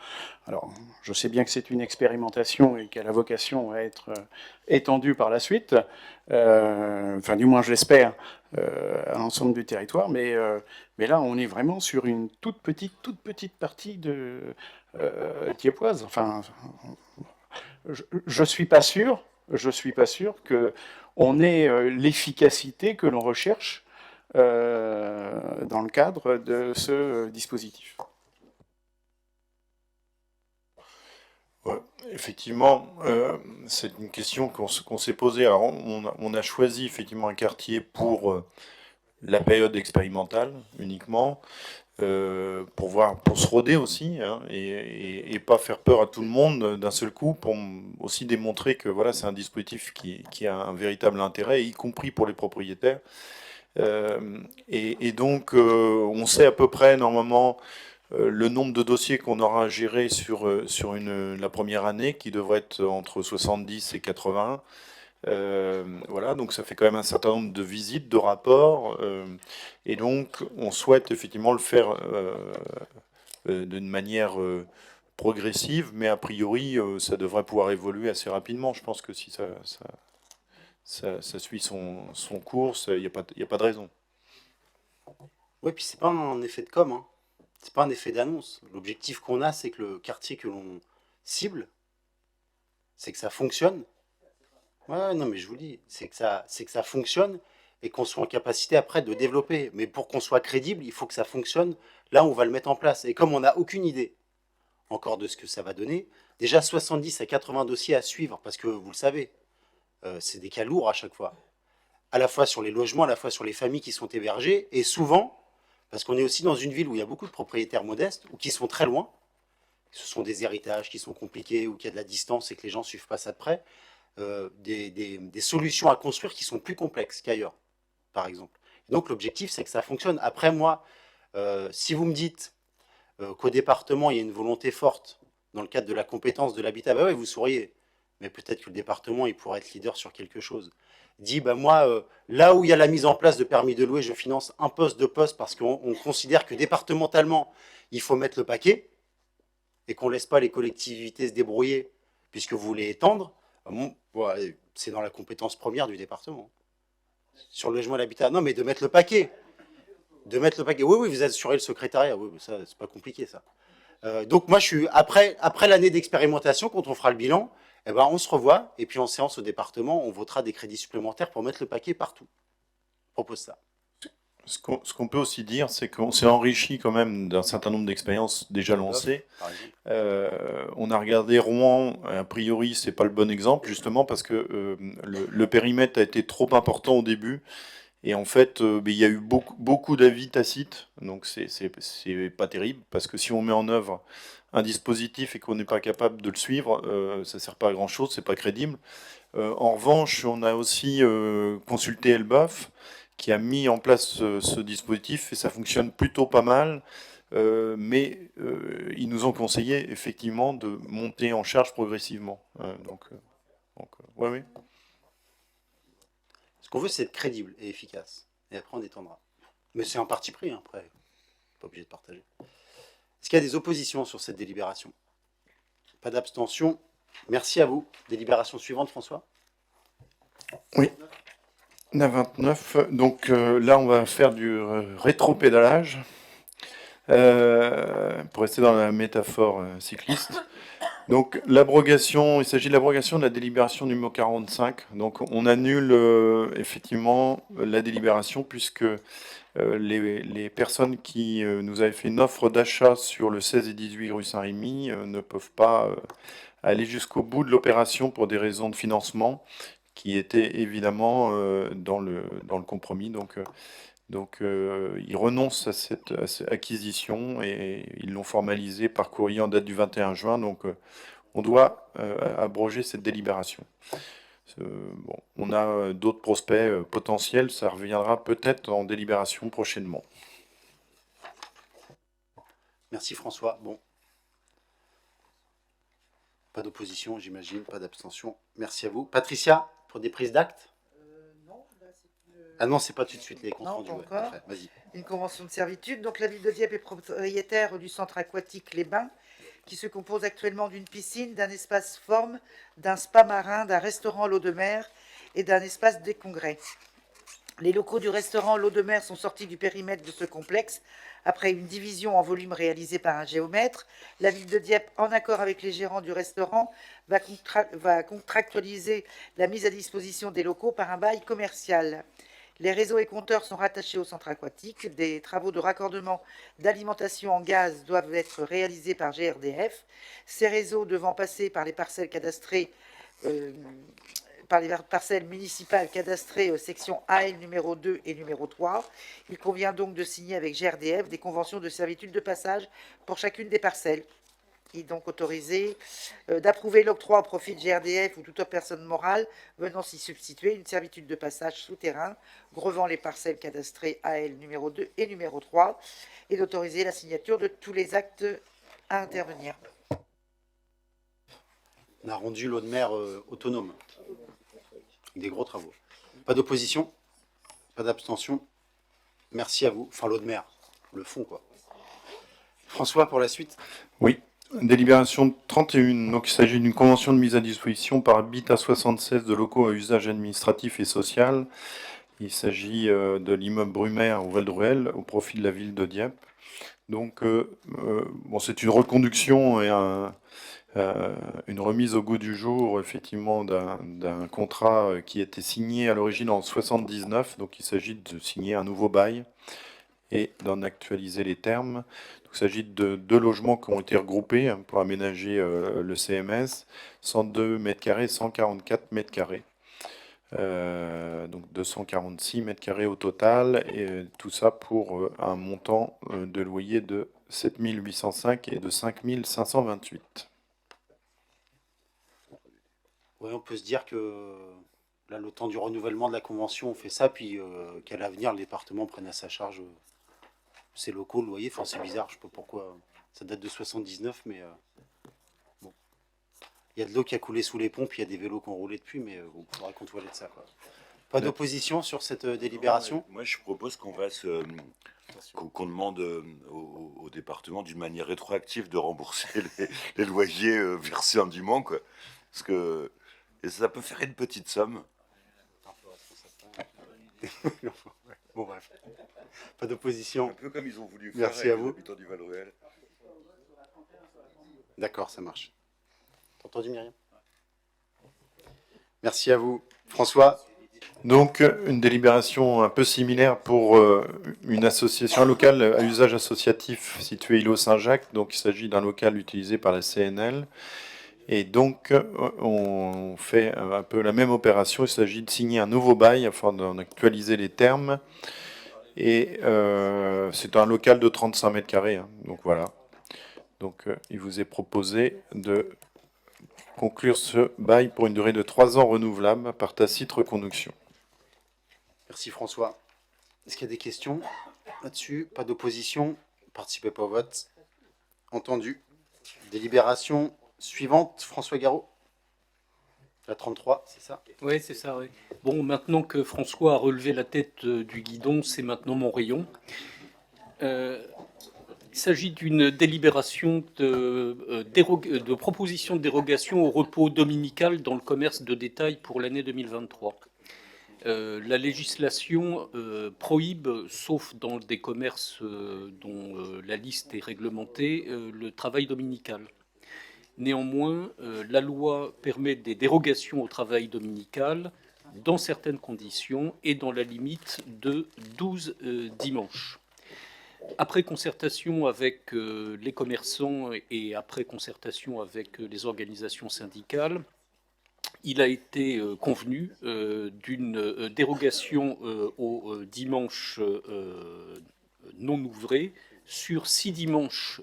Alors, je sais bien que c'est une expérimentation et qu'elle a vocation à être étendue par la suite, enfin du moins je l'espère, à l'ensemble du territoire, mais là on est vraiment sur une toute petite partie de Tieppoise. Enfin, je suis pas sûr que on ait l'efficacité que l'on recherche dans le cadre de ce dispositif. Ouais, effectivement, c'est une question qu'on s'est posée. Alors, on a choisi effectivement un quartier pour la période expérimentale uniquement, pour se roder aussi, hein, et pas faire peur à tout le monde d'un seul coup, pour aussi démontrer que voilà, c'est un dispositif qui a un véritable intérêt, y compris pour les propriétaires. Et donc, on sait à peu près, normalement, le nombre de dossiers qu'on aura à gérer sur la première année, qui devrait être entre 70 et 80. Voilà, donc ça fait quand même un certain nombre de visites, de rapports, et donc on souhaite effectivement le faire d'une manière progressive, mais a priori ça devrait pouvoir évoluer assez rapidement. Je pense que si ça suit son cours, il n'y a pas de raison. Oui, puis c'est pas un effet de com, hein. C'est pas un effet d'annonce. L'objectif qu'on a, c'est que le quartier que l'on cible, c'est que ça fonctionne. Ouais, non, mais je vous dis, c'est que ça fonctionne et qu'on soit en capacité après de développer. Mais pour qu'on soit crédible, il faut que ça fonctionne. Là, on va le mettre en place. Et comme on n'a aucune idée encore de ce que ça va donner, déjà 70 à 80 dossiers à suivre, parce que vous le savez, c'est des cas lourds à chaque fois. À la fois sur les logements, à la fois sur les familles qui sont hébergées, et souvent, parce qu'on est aussi dans une ville où il y a beaucoup de propriétaires modestes, ou qui sont très loin, ce sont des héritages qui sont compliqués, ou qu'il y a de la distance et que les gens ne suivent pas ça de près, des solutions à construire qui sont plus complexes qu'ailleurs, par exemple. Donc l'objectif, c'est que ça fonctionne. Après, moi, si vous me dites qu'au département, il y a une volonté forte dans le cadre de la compétence de l'habitat, bah ouais, vous souriez. Mais peut-être que le département, il pourrait être leader sur quelque chose. Dit, bah moi, là où il y a la mise en place de permis de louer, je finance un poste de poste parce qu'on considère que départementalement, il faut mettre le paquet et qu'on ne laisse pas les collectivités se débrouiller puisque vous voulez étendre. Bon, ouais, c'est dans la compétence première du département. Sur le logement et l'habitat. Non, mais de mettre le paquet. De mettre le paquet. Oui, oui, vous assurez le secrétariat. Oui, ça, c'est pas compliqué, ça. Donc moi, je suis après l'année d'expérimentation, quand on fera le bilan, eh ben, on se revoit, et puis en séance au département, on votera des crédits supplémentaires pour mettre le paquet partout. Je propose ça. Ce qu'on peut aussi dire, c'est qu'on s'est enrichi quand même d'un certain nombre d'expériences déjà lancées. On a regardé Rouen, a priori, c'est pas le bon exemple, justement, parce que le périmètre a été trop important au début. Et en fait, il y a eu beaucoup d'avis tacites, donc c'est pas terrible, parce que si on met en œuvre un dispositif et qu'on n'est pas capable de le suivre, ça sert pas à grand chose, c'est pas crédible. En revanche, on a aussi consulté Elbaf, qui a mis en place ce dispositif et ça fonctionne plutôt pas mal. Mais ils nous ont conseillé effectivement de monter en charge progressivement. Ouais. Ce qu'on veut, c'est être crédible et efficace. Et après, on étendra. Mais c'est un parti pris, hein, après. Pas obligé de partager. Est-ce qu'il y a des oppositions sur cette délibération? Pas d'abstention. Merci à vous. Délibération suivante, François. Oui. La 29. Donc là, on va faire du rétropédalage. Pour rester dans la métaphore cycliste. Donc l'abrogation, il s'agit de l'abrogation de la délibération numéro 45. Donc on annule effectivement la délibération puisque les personnes qui nous avaient fait une offre d'achat sur le 16 et 18 rue Saint-Rémy ne peuvent pas aller jusqu'au bout de l'opération pour des raisons de financement qui étaient évidemment dans le compromis. Donc ils renoncent à cette acquisition et ils l'ont formalisé par courrier en date du 21 juin. Donc on doit abroger cette délibération. Bon, on a d'autres prospects potentiels, ça reviendra peut-être en délibération prochainement. Merci François. Bon. Pas d'opposition, j'imagine, pas d'abstention. Merci à vous. Patricia, pour des prises d'actes? Ah non, c'est pas tout de suite les comptes rendus. Non, pas encore. Vas-y. Une convention de servitude. Donc la ville de Dieppe est propriétaire du centre aquatique Les Bains, qui se compose actuellement d'une piscine, d'un espace forme, d'un spa marin, d'un restaurant l'eau de mer et d'un espace des congrès. Les locaux du restaurant l'eau de mer sont sortis du périmètre de ce complexe après une division en volume réalisée par un géomètre. La ville de Dieppe, en accord avec les gérants du restaurant, va contractualiser la mise à disposition des locaux par un bail commercial. Les réseaux et compteurs sont rattachés au centre aquatique. Des travaux de raccordement d'alimentation en gaz doivent être réalisés par GRDF. Ces réseaux devant passer par les parcelles cadastrées, par les parcelles municipales cadastrées section AL numéro 2 et numéro 3. Il convient donc de signer avec GRDF des conventions de servitude de passage pour chacune des parcelles. est donc autorisé d'approuver l'octroi au profit de GRDF ou toute autre personne morale venant s'y substituer une servitude de passage souterrain grevant les parcelles cadastrées AL numéro 2 et numéro 3 et d'autoriser la signature de tous les actes à intervenir. On a rendu l'eau de mer autonome. Des gros travaux. Pas d'opposition, pas d'abstention. Merci à vous. Enfin, l'eau de mer, le fond, quoi. François, pour la suite. Oui. Délibération 31. Donc, il s'agit d'une convention de mise à disposition par Habitat 76 de locaux à usage administratif et social. Il s'agit de l'immeuble Brumaire au Val-de-Ruel au profit de la ville de Dieppe. Donc, bon, c'est une reconduction et une remise au goût du jour, effectivement, d'un contrat qui était signé à l'origine en 79. Donc, il s'agit de signer un nouveau bail et d'en actualiser les termes. Donc, il s'agit de 2 logements qui ont été regroupés pour aménager le CMS, 102 m², 144 m². Donc 246 m² au total, et tout ça pour un montant de loyer de 7 805 et de 5 528. Oui, on peut se dire que là, le temps du renouvellement de la convention, on fait ça, puis qu'à l'avenir, le département prenne à sa charge ces locaux, le loyer. Enfin, c'est bizarre, je sais pas pourquoi. Ça date de 79, mais bon. Il y a de l'eau qui a coulé sous les pompes, puis il y a des vélos qui ont roulé depuis, mais on pourra contrôler de ça, quoi. Pas d'opposition sur cette délibération? Moi, je propose qu'on fasse, qu'on demande au département d'une manière rétroactive de rembourser les loyers versés indûment, quoi. Parce que et ça peut faire une petite somme. Bon, bref. Pas d'opposition. Un peu comme ils ont voulu faire Merci avec à les vous. habitants du Val-Ruel. D'accord, ça marche. T'as entendu, Myriam? Merci à vous. François? Donc, une délibération un peu similaire pour une association locale à usage associatif située îlot Saint-Jacques. Donc, il s'agit d'un local utilisé par la CNL. Et donc, on fait un peu la même opération. Il s'agit de signer un nouveau bail afin d'en actualiser les termes. Et c'est un local de 35 m². Hein, donc, voilà. Donc, il vous est proposé de conclure ce bail pour une durée de 3 ans renouvelable par tacite reconduction. Merci François. Est-ce qu'il y a des questions là-dessus? Pas d'opposition? Participez pas au vote. Entendu. Délibération suivante, François Garot. La 33, c'est ça? Oui, c'est ça, oui. Bon, maintenant que François a relevé la tête du guidon, c'est maintenant mon rayon. Il s'agit d'une délibération de proposition de dérogation au repos dominical dans le commerce de détail pour l'année 2023. La législation prohibe, sauf dans des commerces dont la liste est réglementée, le travail dominical. Néanmoins, la loi permet des dérogations au travail dominical dans certaines conditions et dans la limite de 12 dimanches. Après concertation avec les commerçants et après concertation avec les organisations syndicales, il a été convenu d'une dérogation au dimanche non ouvré sur 6 dimanches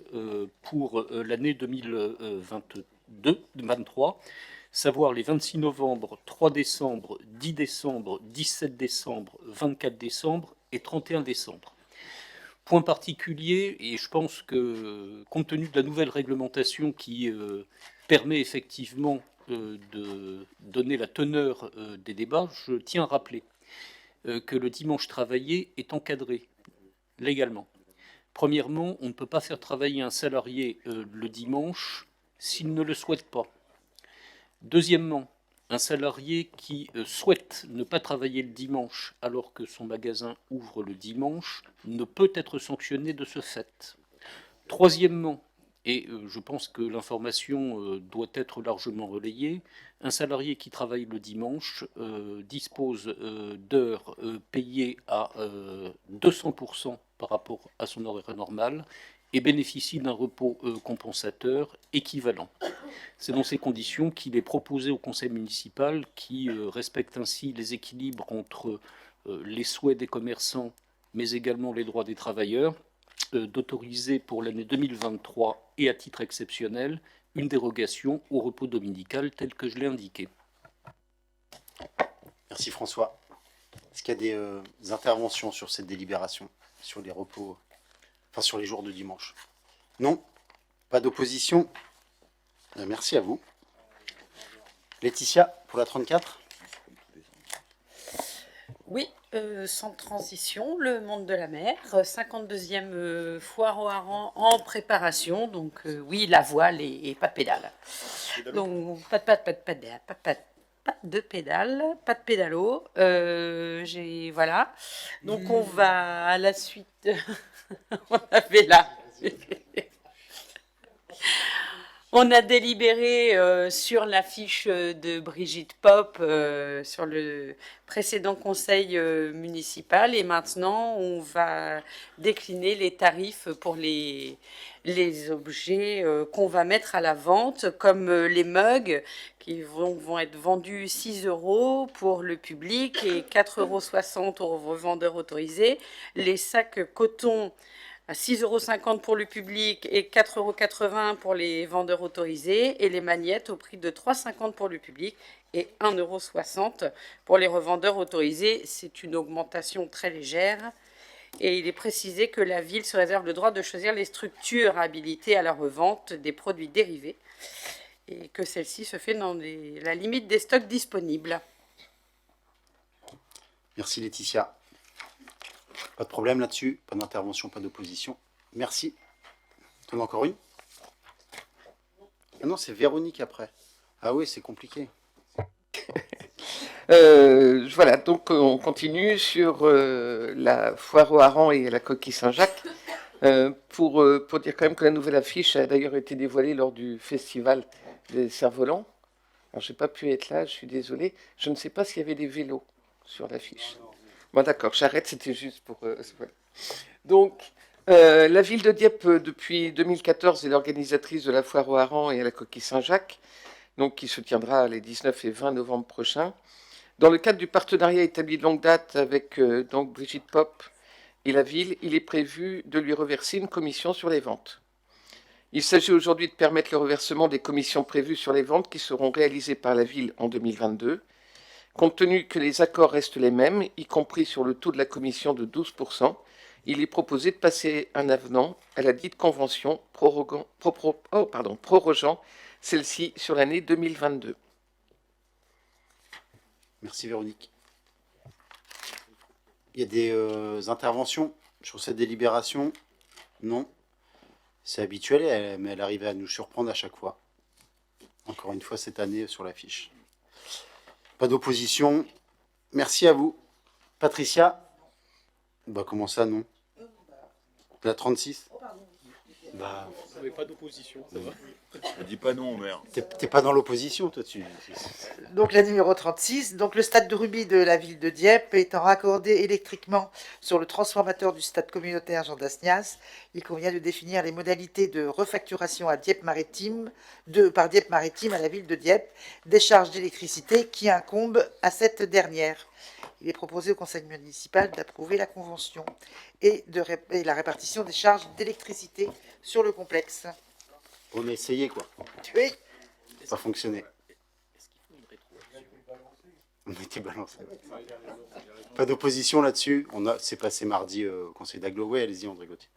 pour l'année 2023, savoir les 26 novembre, 3 décembre, 10 décembre, 17 décembre, 24 décembre et 31 décembre. Point particulier, et je pense que compte tenu de la nouvelle réglementation qui permet effectivement de donner la teneur des débats, je tiens à rappeler que le dimanche travaillé est encadré légalement. Premièrement, on ne peut pas faire travailler un salarié le dimanche s'il ne le souhaite pas. Deuxièmement, un salarié qui souhaite ne pas travailler le dimanche alors que son magasin ouvre le dimanche ne peut être sanctionné de ce fait. Troisièmement, et je pense que l'information doit être largement relayée, un salarié qui travaille le dimanche dispose d'heures payées à 200% par rapport à son horaire normal et bénéficie d'un repos compensateur équivalent. C'est dans ces conditions qu'il est proposé au conseil municipal, qui respecte ainsi les équilibres entre les souhaits des commerçants, mais également les droits des travailleurs, d'autoriser pour l'année 2023 et à titre exceptionnel une dérogation au repos dominical tel que je l'ai indiqué. Merci François. Est-ce qu'il y a des interventions sur cette délibération, sur les repos, enfin sur les jours de dimanche? Non? Pas d'opposition? Merci à vous. Laetitia, pour la 34? Oui, sans transition, le monde de la mer, 52e foire au hareng en préparation, donc oui, la voile et pas de pédale. Donc pas de pédale, pas de pédalo. Voilà. Donc on va à la suite. On avait là. On a délibéré sur la fiche de Brigitte Pop sur le précédent conseil municipal et maintenant on va décliner les tarifs pour les objets qu'on va mettre à la vente comme les mugs qui vont être vendus 6 € pour le public et 4,60 € aux revendeurs autorisés. Les sacs coton à 6,50 € pour le public et 4,80 € pour les vendeurs autorisés, et les magnettes au prix de 3,50 € pour le public et 1,60 € pour les revendeurs autorisés. C'est une augmentation très légère. Et il est précisé que la ville se réserve le droit de choisir les structures habilitées à la revente des produits dérivés et que celle-ci se fait dans la limite des stocks disponibles. Merci Laetitia. Pas de problème là-dessus, pas d'intervention, pas d'opposition. Merci. T'en as encore une? Ah non, c'est Véronique après. Ah oui, c'est compliqué. Voilà, donc on continue sur la foire au hareng et la coquille Saint-Jacques. Pour dire quand même que la nouvelle affiche a d'ailleurs été dévoilée lors du festival des cerfs-volants. Alors j'ai pas pu être là, je suis désolé. Je ne sais pas s'il y avait des vélos sur l'affiche. Bon d'accord, j'arrête, c'était juste pour... voilà. Donc, la ville de Dieppe, depuis 2014, est l'organisatrice de la foire au hareng et à la coquille Saint-Jacques, donc qui se tiendra les 19 et 20 novembre prochains. Dans le cadre du partenariat établi de longue date avec donc Brigitte Pop et la ville, il est prévu de lui reverser une commission sur les ventes. Il s'agit aujourd'hui de permettre le reversement des commissions prévues sur les ventes qui seront réalisées par la ville en 2022. Compte tenu que les accords restent les mêmes, y compris sur le taux de la commission de 12%, il est proposé de passer un avenant à la dite convention prorogeant celle-ci sur l'année 2022. Merci Véronique. Il y a des interventions sur cette délibération? Non. C'est habituel, mais elle arrive à nous surprendre à chaque fois. Encore une fois cette année sur l'affiche. Pas d'opposition. Merci à vous. Patricia? Bah comment ça, non? La 36? Bah... Vous n'avez pas d'opposition, ça va. Ne dis pas non, merde. T'es pas dans l'opposition, toi, tu... Donc la numéro 36, donc le stade de rugby de la ville de Dieppe étant raccordé électriquement sur le transformateur du stade communautaire Jean Dasnias, il convient de définir les modalités de refacturation à Dieppe-Maritime, par Dieppe-Maritime à la ville de Dieppe, des charges d'électricité qui incombent à cette dernière. Il est proposé au conseil municipal d'approuver la convention et la répartition des charges d'électricité sur le complexe. On a essayé, quoi. Oui. Ça a fonctionné. On a été balancé. Pas d'opposition là-dessus. C'est passé mardi au conseil d'agglo. Oui, allez-y, André Gauthier.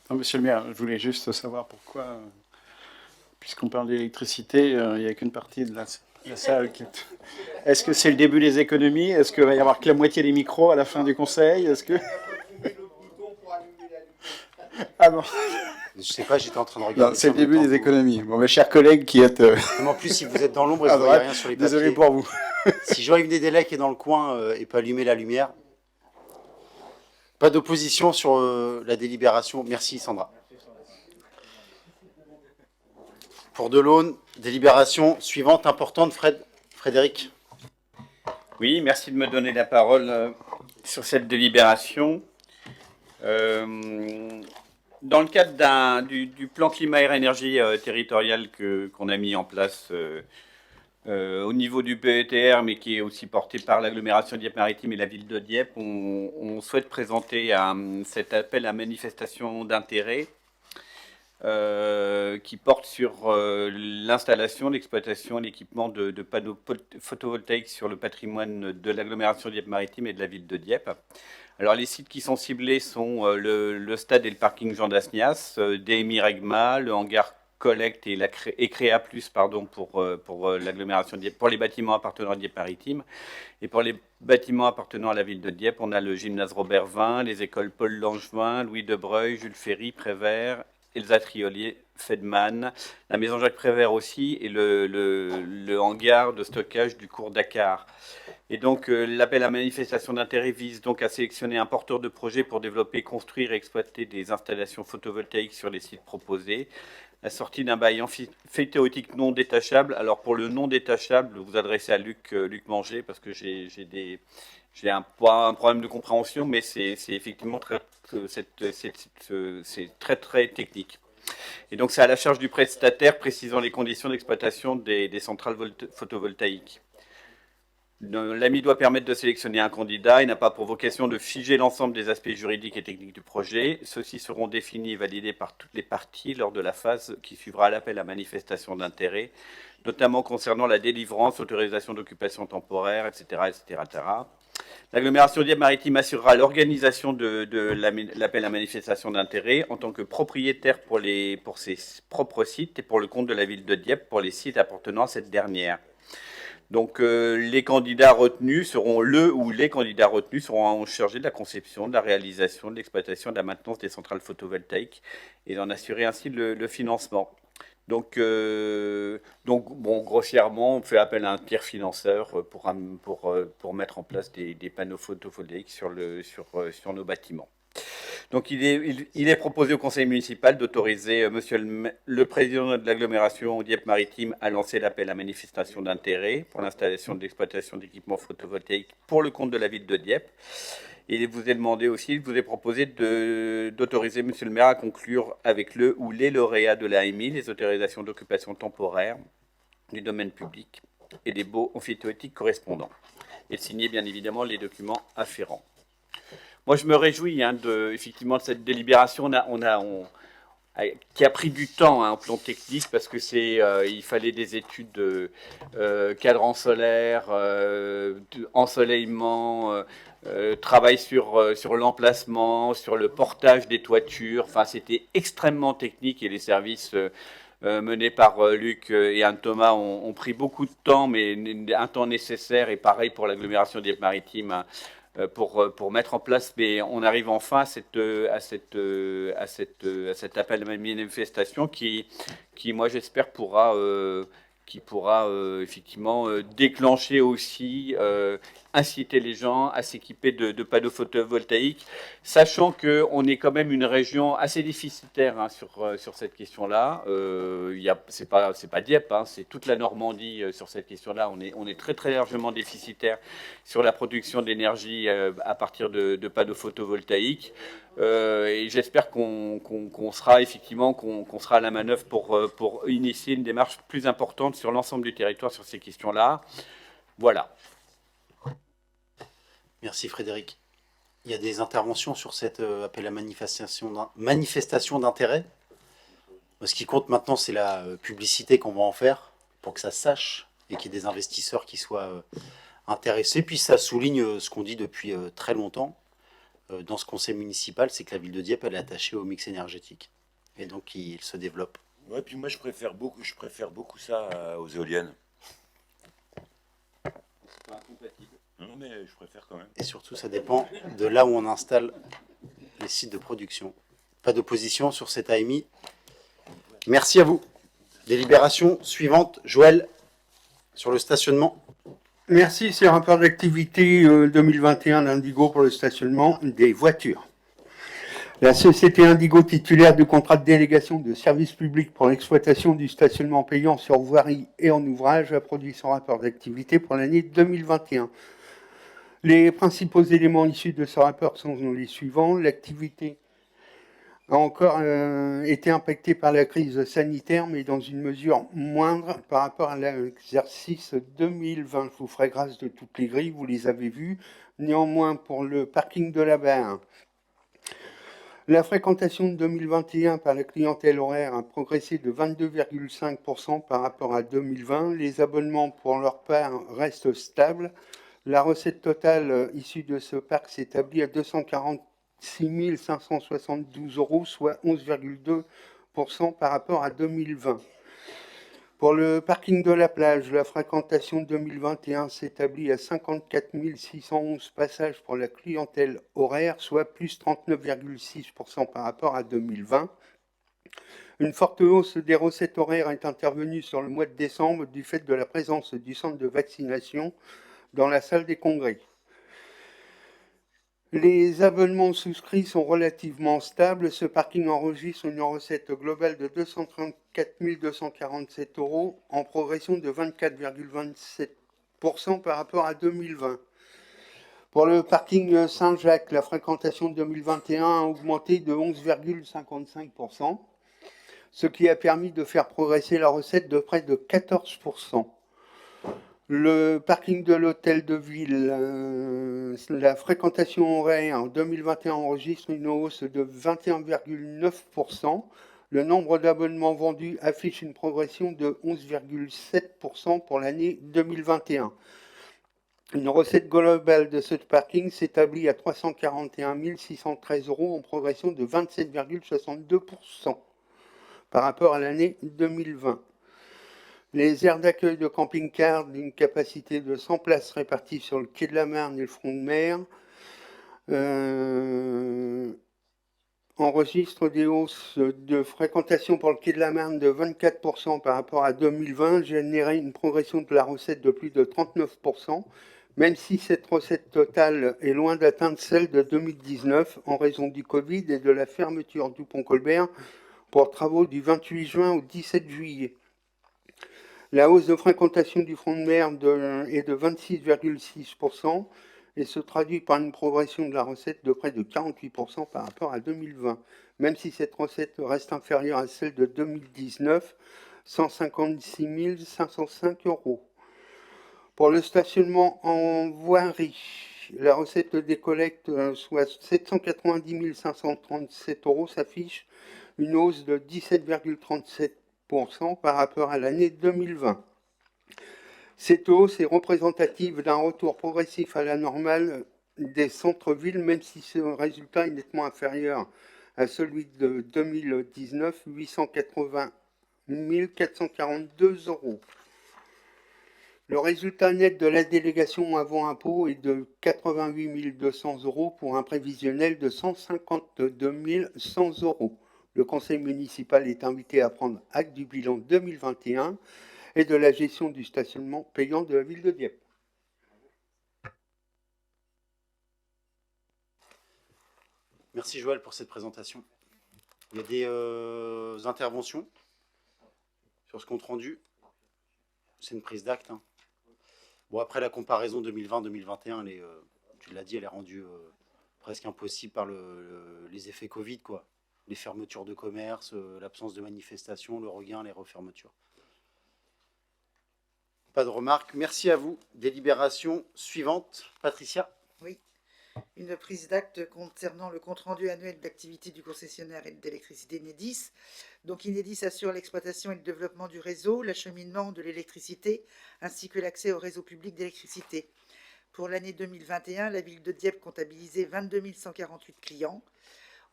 Non, monsieur le maire, je voulais juste savoir pourquoi, puisqu'on parle d'électricité, il n'y a qu'une partie de la salle qui est... Est-ce que c'est le début des économies? Est-ce qu'il va y avoir que la moitié des micros à la fin du conseil? Est-ce que... Ah bon. Je sais pas, j'étais en train de regarder. C'est le début des économies. Bon, mes chers collègues qui êtes... En plus, si vous êtes dans l'ombre et vous ne voyez rien sur les papiers... Désolé pour vous. Si Jean-Yves Nédélec est dans le coin et peut allumer la lumière... Pas d'opposition sur la délibération. Merci, Sandra. Pour Delaune, délibération suivante, importante, Frédéric. Oui, merci de me donner la parole sur cette délibération. Dans le cadre du plan climat-air-énergie territorial qu'on a mis en place au niveau du PETR, mais qui est aussi porté par l'agglomération Dieppe-Maritime et la ville de Dieppe, on souhaite présenter cet appel à manifestation d'intérêt qui porte sur l'installation, l'exploitation et l'équipement de panneaux photovoltaïques sur le patrimoine de l'agglomération Dieppe-Maritime et de la ville de Dieppe. Alors les sites qui sont ciblés sont le stade et le parking Jean d'Asnias, DMI Regma, le hangar Collecte et Créa Plus pour l'agglomération Dieppe, pour les bâtiments appartenant à Dieppe-Maritime. Et pour les bâtiments appartenant à la ville de Dieppe, on a le gymnase Robert Vin, les écoles Paul Langevin, Louis Debreuil, Jules Ferry, Prévert, Elsa Triolier, Fedman, la maison Jacques Prévert aussi, et le hangar de stockage du cours Dakar. Et donc l'appel à manifestation d'intérêt vise donc à sélectionner un porteur de projet pour développer, construire et exploiter des installations photovoltaïques sur les sites proposés, assorti d'un bail emphytéotique non détachable. Alors pour le non détachable, vous vous adressez à Luc Manger parce que j'ai un problème de compréhension, mais c'est effectivement c'est très technique. Et donc c'est à la charge du prestataire précisant les conditions d'exploitation des centrales photovoltaïques. L'AMI doit permettre de sélectionner un candidat. Il n'a pas pour vocation de figer l'ensemble des aspects juridiques et techniques du projet. Ceux-ci seront définis et validés par toutes les parties lors de la phase qui suivra l'appel à manifestation d'intérêt, notamment concernant la délivrance, autorisation d'occupation temporaire, etc. L'agglomération Dieppe-Maritime assurera l'organisation de l'appel à manifestation d'intérêt en tant que propriétaire pour ses propres sites et pour le compte de la ville de Dieppe pour les sites appartenant à cette dernière. Donc les candidats retenus seront les candidats retenus seront chargés de la conception, de la réalisation, de l'exploitation, de la maintenance des centrales photovoltaïques et d'en assurer ainsi le financement. Donc grossièrement, on fait appel à un tiers financeur pour mettre en place des panneaux photovoltaïques sur nos bâtiments. Donc il est proposé au conseil municipal d'autoriser monsieur le président de l'agglomération Dieppe-Maritime à lancer l'appel à manifestation d'intérêt pour l'installation de l'exploitation d'équipements photovoltaïques pour le compte de la ville de Dieppe. Et il vous est proposé d'autoriser monsieur le maire à conclure avec le ou les lauréats de l'AMI les autorisations d'occupation temporaire du domaine public et des baux amphithéotiques correspondants. Et de signer bien évidemment les documents afférents. Moi, je me réjouis effectivement de cette délibération qui a pris du temps au plan technique parce que il fallait des études de cadran solaire, ensoleillement, travail sur l'emplacement, sur le portage des toitures. Enfin, c'était extrêmement technique et les services menés par Luc et Anne Thomas ont pris beaucoup de temps, mais un temps nécessaire. Et pareil pour l'agglomération Dieppe-Maritime. Pour mettre en place, mais on arrive enfin à cet appel à manifestation qui moi j'espère pourra effectivement déclencher aussi, inciter les gens à s'équiper de panneaux photovoltaïques, sachant qu'on est quand même une région assez déficitaire sur cette question-là. C'est pas Dieppe, c'est toute la Normandie sur cette question-là. On est très largement déficitaire sur la production d'énergie à partir de panneaux photovoltaïques. Et j'espère qu'on sera à la manœuvre pour initier une démarche plus importante sur l'ensemble du territoire sur ces questions-là. Voilà. Merci Frédéric. Il y a des interventions sur cet appel à manifestation d'intérêt. Ce qui compte maintenant, c'est la publicité qu'on va en faire pour que ça se sache et qu'il y ait des investisseurs qui soient intéressés. Puis ça souligne ce qu'on dit depuis très longtemps dans ce conseil municipal, c'est que la ville de Dieppe elle est attachée au mix énergétique. Et donc il se développe. Ouais, puis moi je préfère beaucoup ça aux éoliennes. Pas incompatible. Non, mais je préfère quand même. Et surtout, ça dépend de là où on installe les sites de production. Pas d'opposition sur cette AMI. Merci à vous. Délibération suivante. Joël, sur le stationnement. Merci, c'est le rapport d'activité 2021 d'Indigo pour le stationnement des voitures. La société Indigo, titulaire du contrat de délégation de service public pour l'exploitation du stationnement payant sur voirie et en ouvrage, a produit son rapport d'activité pour l'année 2021. Les principaux éléments issus de ce rapport sont les suivants. L'activité a encore été impacté par la crise sanitaire, mais dans une mesure moindre par rapport à l'exercice 2020. Je vous ferai grâce de toutes les grilles, vous les avez vues. Néanmoins, pour le parking de la Barre, la fréquentation de 2021 par la clientèle horaire a progressé de 22,5% par rapport à 2020. Les abonnements, pour leur part, restent stables. La recette totale issue de ce parc s'établit à 246 572 €, soit 11,2% par rapport à 2020. Pour le parking de la plage, la fréquentation 2021 s'établit à 54 611 passages pour la clientèle horaire, soit plus 39,6% par rapport à 2020. Une forte hausse des recettes horaires est intervenue sur le mois de décembre du fait de la présence du centre de vaccination dans la salle des congrès. Les abonnements souscrits sont relativement stables. Ce parking enregistre une recette globale de 234 247 € en progression de 24,27% par rapport à 2020. Pour le parking Saint-Jacques, la fréquentation 2021 a augmenté de 11,55%, ce qui a permis de faire progresser la recette de près de 14%. Le parking de l'hôtel de ville, la fréquentation horaire en 2021 enregistre une hausse de 21,9%. Le nombre d'abonnements vendus affiche une progression de 11,7% pour l'année 2021. Une recette globale de ce parking s'établit à 341 613 € en progression de 27,62% par rapport à l'année 2020. Les aires d'accueil de camping-car d'une capacité de 100 places réparties sur le quai de la Marne et le front de mer enregistrent des hausses de fréquentation pour le quai de la Marne de 24% par rapport à 2020, générant une progression de la recette de plus de 39%, même si cette recette totale est loin d'atteindre celle de 2019 en raison du Covid et de la fermeture du pont Colbert pour travaux du 28 juin au 17 juillet. La hausse de fréquentation du front de mer est de 26,6% et se traduit par une progression de la recette de près de 48% par rapport à 2020, même si cette recette reste inférieure à celle de 2019, 156 505 €. Pour le stationnement en voirie, la recette des collectes, soit 790 537 €, s'affiche une hausse de 17,37% par rapport à l'année 2020. Cette hausse est représentative d'un retour progressif à la normale des centres-villes, même si ce résultat est nettement inférieur à celui de 2019, 880 442 €. Le résultat net de la délégation avant impôt est de 88 200 € pour un prévisionnel de 152 100 €. Le conseil municipal est invité à prendre acte du bilan 2021 et de la gestion du stationnement payant de la ville de Dieppe. Merci Joël pour cette présentation. Il y a des interventions sur ce compte rendu. C'est une prise d'acte. Hein. Bon, après la comparaison 2020-2021, tu l'as dit, elle est rendue presque impossible par les effets Covid, quoi. Les fermetures de commerce, l'absence de manifestations, le regain, les refermetures. Pas de remarques. Merci à vous. Délibération suivante. Patricia. Oui. Une prise d'acte concernant le compte-rendu annuel d'activité du concessionnaire d'électricité Enedis. Donc Enedis assure l'exploitation et le développement du réseau, l'acheminement de l'électricité, ainsi que l'accès au réseau public d'électricité. Pour l'année 2021, la ville de Dieppe comptabilisait 22 148 clients.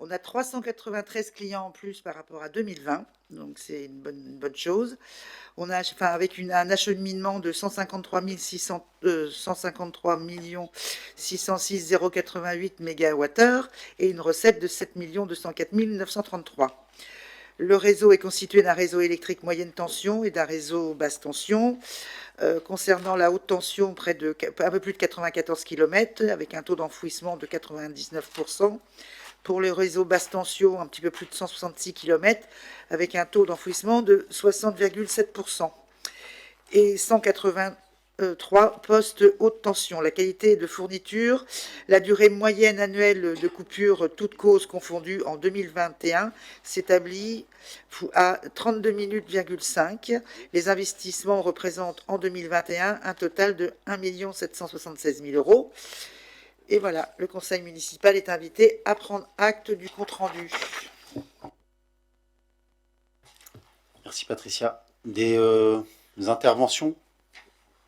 On a 393 clients en plus par rapport à 2020, donc c'est une bonne chose. On a, avec un acheminement de 153 606 088 MWh et une recette de 7 204 933. Le réseau est constitué d'un réseau électrique moyenne tension et d'un réseau basse tension. Concernant la haute tension, un peu plus de 94 km, avec un taux d'enfouissement de 99%. Pour le réseau basse tension, un petit peu plus de 166 km, avec un taux d'enfouissement de 60,7%. Et 3 postes haute tension. La qualité de fourniture, la durée moyenne annuelle de coupure, toutes causes confondues en 2021, s'établit à 32 minutes,5. Les investissements représentent en 2021 un total de 1 776 000 euros. Et voilà, le conseil municipal est invité à prendre acte du compte-rendu. Merci Patricia. Des interventions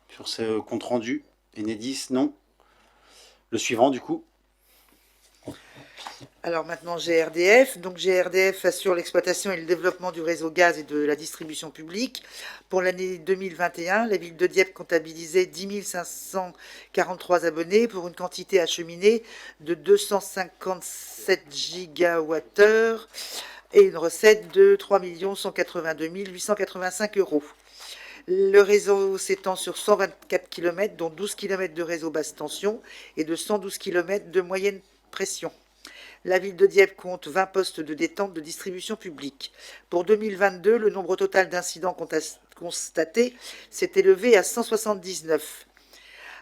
sur ce compte-rendu? Enedis, non. Le suivant, du coup. Alors maintenant GRDF. Donc GRDF assure l'exploitation et le développement du réseau gaz et de la distribution publique. Pour l'année 2021, la ville de Dieppe comptabilisait 10 543 abonnés pour une quantité acheminée de 257 gigawattheures et une recette de 3 182 885 euros. Le réseau s'étend sur 124 km, dont 12 km de réseau basse tension et de 112 km de moyenne pression. La ville de Dieppe compte 20 postes de détente de distribution publique. Pour 2022, le nombre total d'incidents constatés s'est élevé à 179.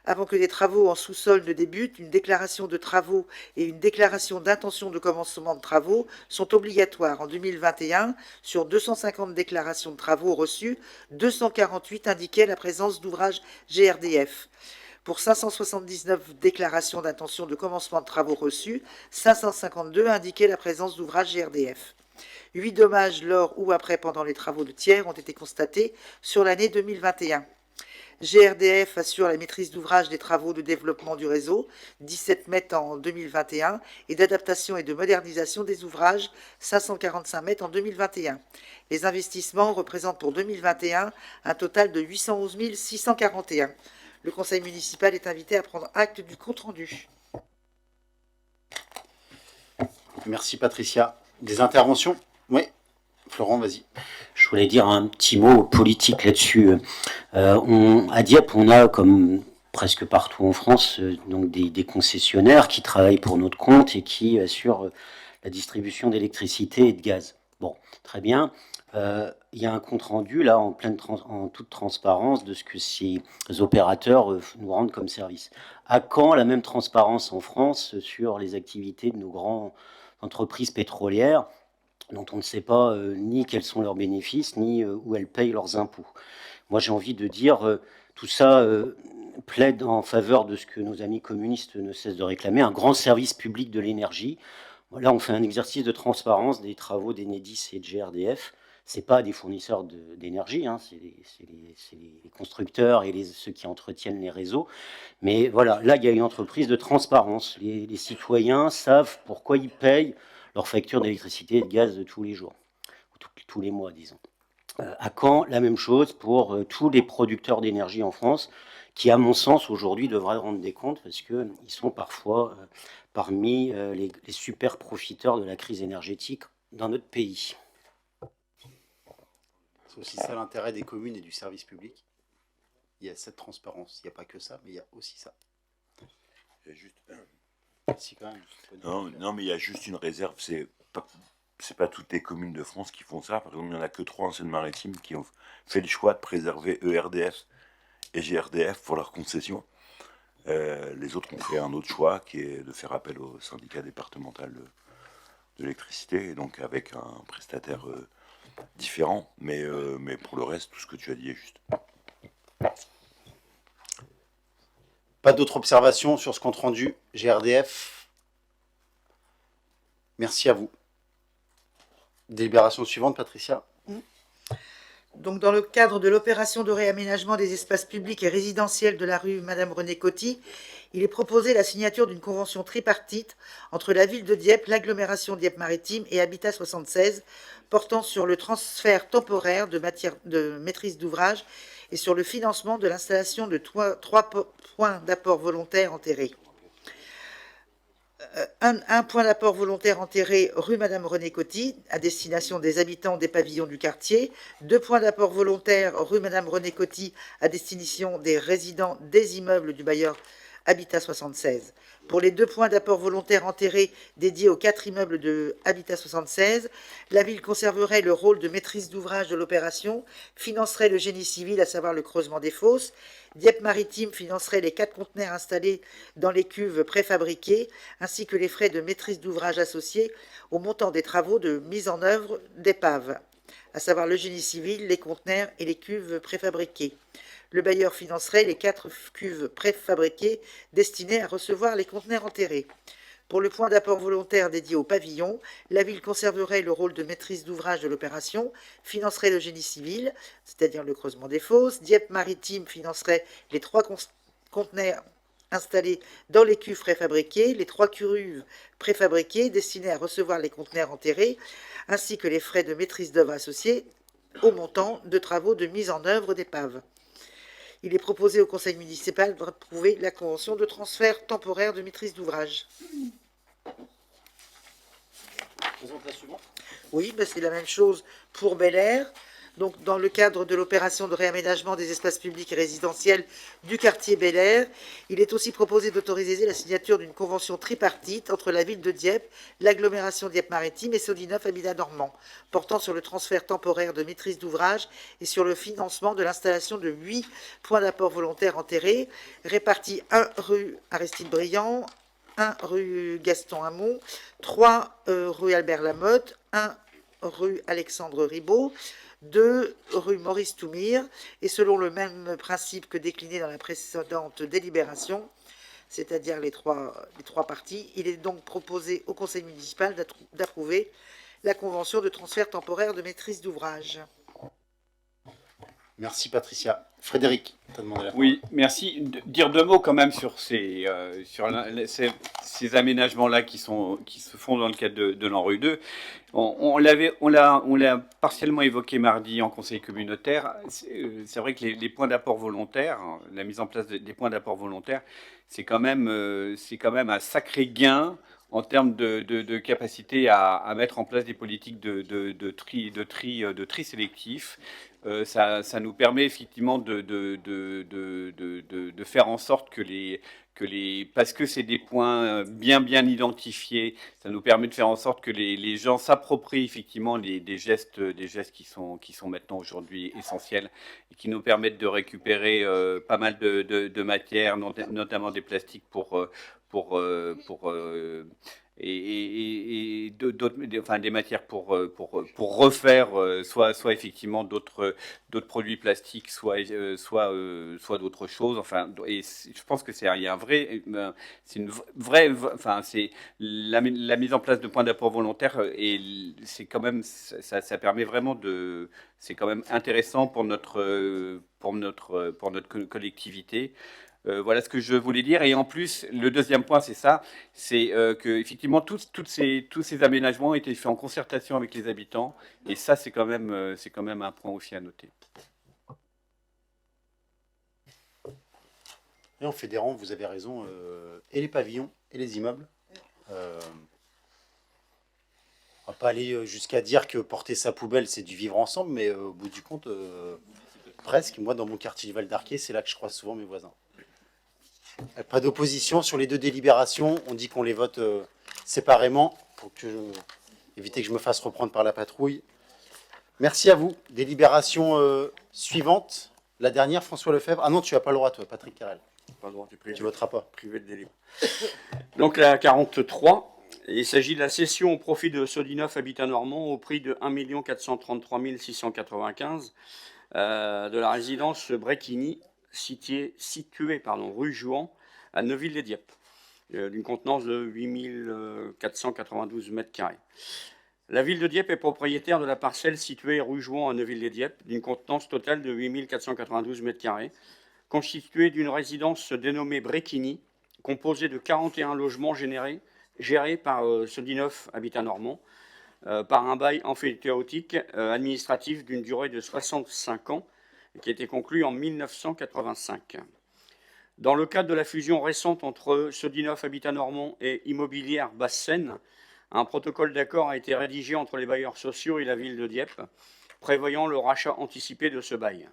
Avant que les travaux en sous-sol ne débutent, une déclaration de travaux et une déclaration d'intention de commencement de travaux sont obligatoires. En 2021, sur 250 déclarations de travaux reçues, 248 indiquaient la présence d'ouvrages GRDF. Pour 579 déclarations d'intention de commencement de travaux reçues, 552 indiquaient la présence d'ouvrages GRDF. 8 dommages lors ou après pendant les travaux de tiers ont été constatés sur l'année 2021. GRDF assure la maîtrise d'ouvrage des travaux de développement du réseau, 17 mètres en 2021, et d'adaptation et de modernisation des ouvrages, 545 mètres en 2021. Les investissements représentent pour 2021 un total de 811 641. Le conseil municipal est invité à prendre acte du compte-rendu. Merci Patricia. Des interventions? Oui. Florent, vas-y. Je voulais dire un petit mot politique là-dessus. À Dieppe, on a, comme presque partout en France, donc des concessionnaires qui travaillent pour notre compte et qui assurent la distribution d'électricité et de gaz. Bon, très bien. Il y a un compte-rendu, là, en toute transparence, de ce que ces opérateurs nous rendent comme service. À quand la même transparence en France sur les activités de nos grandes entreprises pétrolières, dont on ne sait pas ni quels sont leurs bénéfices, ni où elles payent leurs impôts? Moi, j'ai envie de dire, tout ça plaide en faveur de ce que nos amis communistes ne cessent de réclamer, un grand service public de l'énergie. Là, on fait un exercice de transparence des travaux d'Enedis et de GRDF. C'est pas des fournisseurs d'énergie, hein, c'est les constructeurs et ceux qui entretiennent les réseaux. Mais voilà, là, il y a une entreprise de transparence. Les citoyens savent pourquoi ils payent leur facture d'électricité et de gaz de tous les jours, tous les mois, disons. À quand la même chose pour tous les producteurs d'énergie en France, qui, à mon sens, aujourd'hui, devraient rendre des comptes, parce qu'ils sont parfois parmi les super profiteurs de la crise énergétique dans notre pays. C'est aussi ça l'intérêt des communes et du service public. Il y a cette transparence. Il n'y a pas que ça, mais il y a aussi ça. Il y a juste... Merci quand même. Non, mais il y a juste une réserve. C'est pas toutes les communes de France qui font ça. Par exemple, il n'y en a que 3 en Seine-Maritime qui ont fait le choix de préserver ERDF et GRDF pour leur concession. Les autres ont fait un autre choix qui est de faire appel au syndicat départemental de l'électricité, et donc avec un prestataire différent. Mais pour le reste, tout ce que tu as dit est juste. Pas d'autres observations sur ce compte-rendu GRDF? Merci à vous. Délibération suivante, Patricia. Donc, dans le cadre de l'opération de réaménagement des espaces publics et résidentiels de la rue Madame René Coty, il est proposé la signature d'une convention tripartite entre la ville de Dieppe, l'agglomération Dieppe-Maritime et Habitat 76, portant sur le transfert temporaire de maîtrise d'ouvrage et sur le financement de l'installation de 3 points d'apport volontaire enterrés. Un point d'apport volontaire enterré rue Madame René Coty, à destination des habitants des pavillons du quartier. 2 points d'apport volontaire rue Madame René Coty, à destination des résidents des immeubles du bailleur Habitat 76. Pour les 2 points d'apport volontaire enterrés dédiés aux 4 immeubles de Habitat 76, la ville conserverait le rôle de maîtrise d'ouvrage de l'opération, financerait le génie civil, à savoir le creusement des fosses. Dieppe Maritime financerait les 4 conteneurs installés dans les cuves préfabriquées, ainsi que les frais de maîtrise d'ouvrage associés au montant des travaux de mise en œuvre d'épave, à savoir le génie civil, les conteneurs et les cuves préfabriquées. Le bailleur financerait les 4 cuves préfabriquées destinées à recevoir les conteneurs enterrés. Pour le point d'apport volontaire dédié au pavillon, la ville conserverait le rôle de maîtrise d'ouvrage de l'opération, financerait le génie civil, c'est-à-dire le creusement des fosses. Dieppe Maritime financerait les 3 conteneurs installés dans les cuves préfabriquées, les 3 cuves préfabriquées destinées à recevoir les conteneurs enterrés, ainsi que les frais de maîtrise d'œuvre associés au montant de travaux de mise en œuvre d'épave. Il est proposé au conseil municipal d'approuver la convention de transfert temporaire de maîtrise d'ouvrage. Oui, ben c'est la même chose pour Bel Air. Donc, dans le cadre de l'opération de réaménagement des espaces publics et résidentiels du quartier Bel Air, il est aussi proposé d'autoriser la signature d'une convention tripartite entre la ville de Dieppe, l'agglomération Dieppe-Maritime et Sodinoff Habitat Normand, portant sur le transfert temporaire de maîtrise d'ouvrage et sur le financement de l'installation de 8 points d'apport volontaires enterrés, répartis 1 rue Aristide Briand, 1 rue Gaston Hamon, 3 rue Albert Lamotte, 1 rue Alexandre Ribaud, 2 rue Maurice Toumire, et selon le même principe que décliné dans la précédente délibération, c'est-à-dire les trois parties, il est donc proposé au conseil municipal d'approuver la convention de transfert temporaire de maîtrise d'ouvrage. Merci Patricia. Frédéric, tu as demandé la parole. Oui, merci. Dire 2 mots quand même sur ces aménagements-là qui se font dans le cadre de l'ANRU 2. On l'a partiellement évoqué mardi en conseil communautaire. C'est vrai que les points d'apport volontaires, la mise en place des points d'apport volontaires, c'est quand même un sacré gain en termes de capacité à mettre en place des politiques de tri sélectif. Ça nous permet effectivement de faire en sorte parce que c'est des points bien identifiés, ça nous permet de faire en sorte que les gens s'approprient effectivement des gestes qui sont maintenant aujourd'hui essentiels et qui nous permettent de récupérer pas mal de matières, notamment des plastiques et des matières pour refaire soit effectivement d'autres produits plastiques, soit d'autres choses. Enfin, et je pense que c'est la mise en place de points d'apport volontaires et c'est quand même ça permet vraiment c'est quand même intéressant pour notre collectivité. Voilà ce que je voulais dire. Et en plus, le deuxième point, c'est que effectivement tous ces aménagements ont été faits en concertation avec les habitants. Et ça, c'est quand même un point aussi à noter. Et en fédérant, vous avez raison, et les pavillons et les immeubles. On va pas aller jusqu'à dire que porter sa poubelle, c'est du vivre ensemble, mais au bout du compte, presque. Moi, dans mon quartier du Val d'Arquet, c'est là que je croise souvent mes voisins. Pas d'opposition sur les 2 délibérations. On dit qu'on les vote séparément pour éviter que je me fasse reprendre par la patrouille. Merci à vous. Délibération suivante. La dernière, François Lefebvre. Ah non, tu n'as pas le droit, toi, Patrick Carrel. Pas le droit, tu voteras pas. Privé de délit. Donc la 43, il s'agit de la cession au profit de Sodinoff Habitat Normand au prix de 1 433 695 de la résidence Brecchini, située rue Jouan, à Neuville-les-Dieppe, d'une contenance de 8 492 m². La ville de Dieppe est propriétaire de la parcelle située rue Jouan à Neuville-les-Dieppe, d'une contenance totale de 8 492 m², constituée d'une résidence dénommée Brecchini, composée de 41 logements gérés par Sodinoff Habitat Normand, par un bail emphytéotique administratif d'une durée de 65 ans, qui a été conclu en 1985. Dans le cadre de la fusion récente entre Sodinoff Habitat Normand et Immobilière Basse-Seine, un protocole d'accord a été rédigé entre les bailleurs sociaux et la ville de Dieppe, prévoyant le rachat anticipé de ce bail.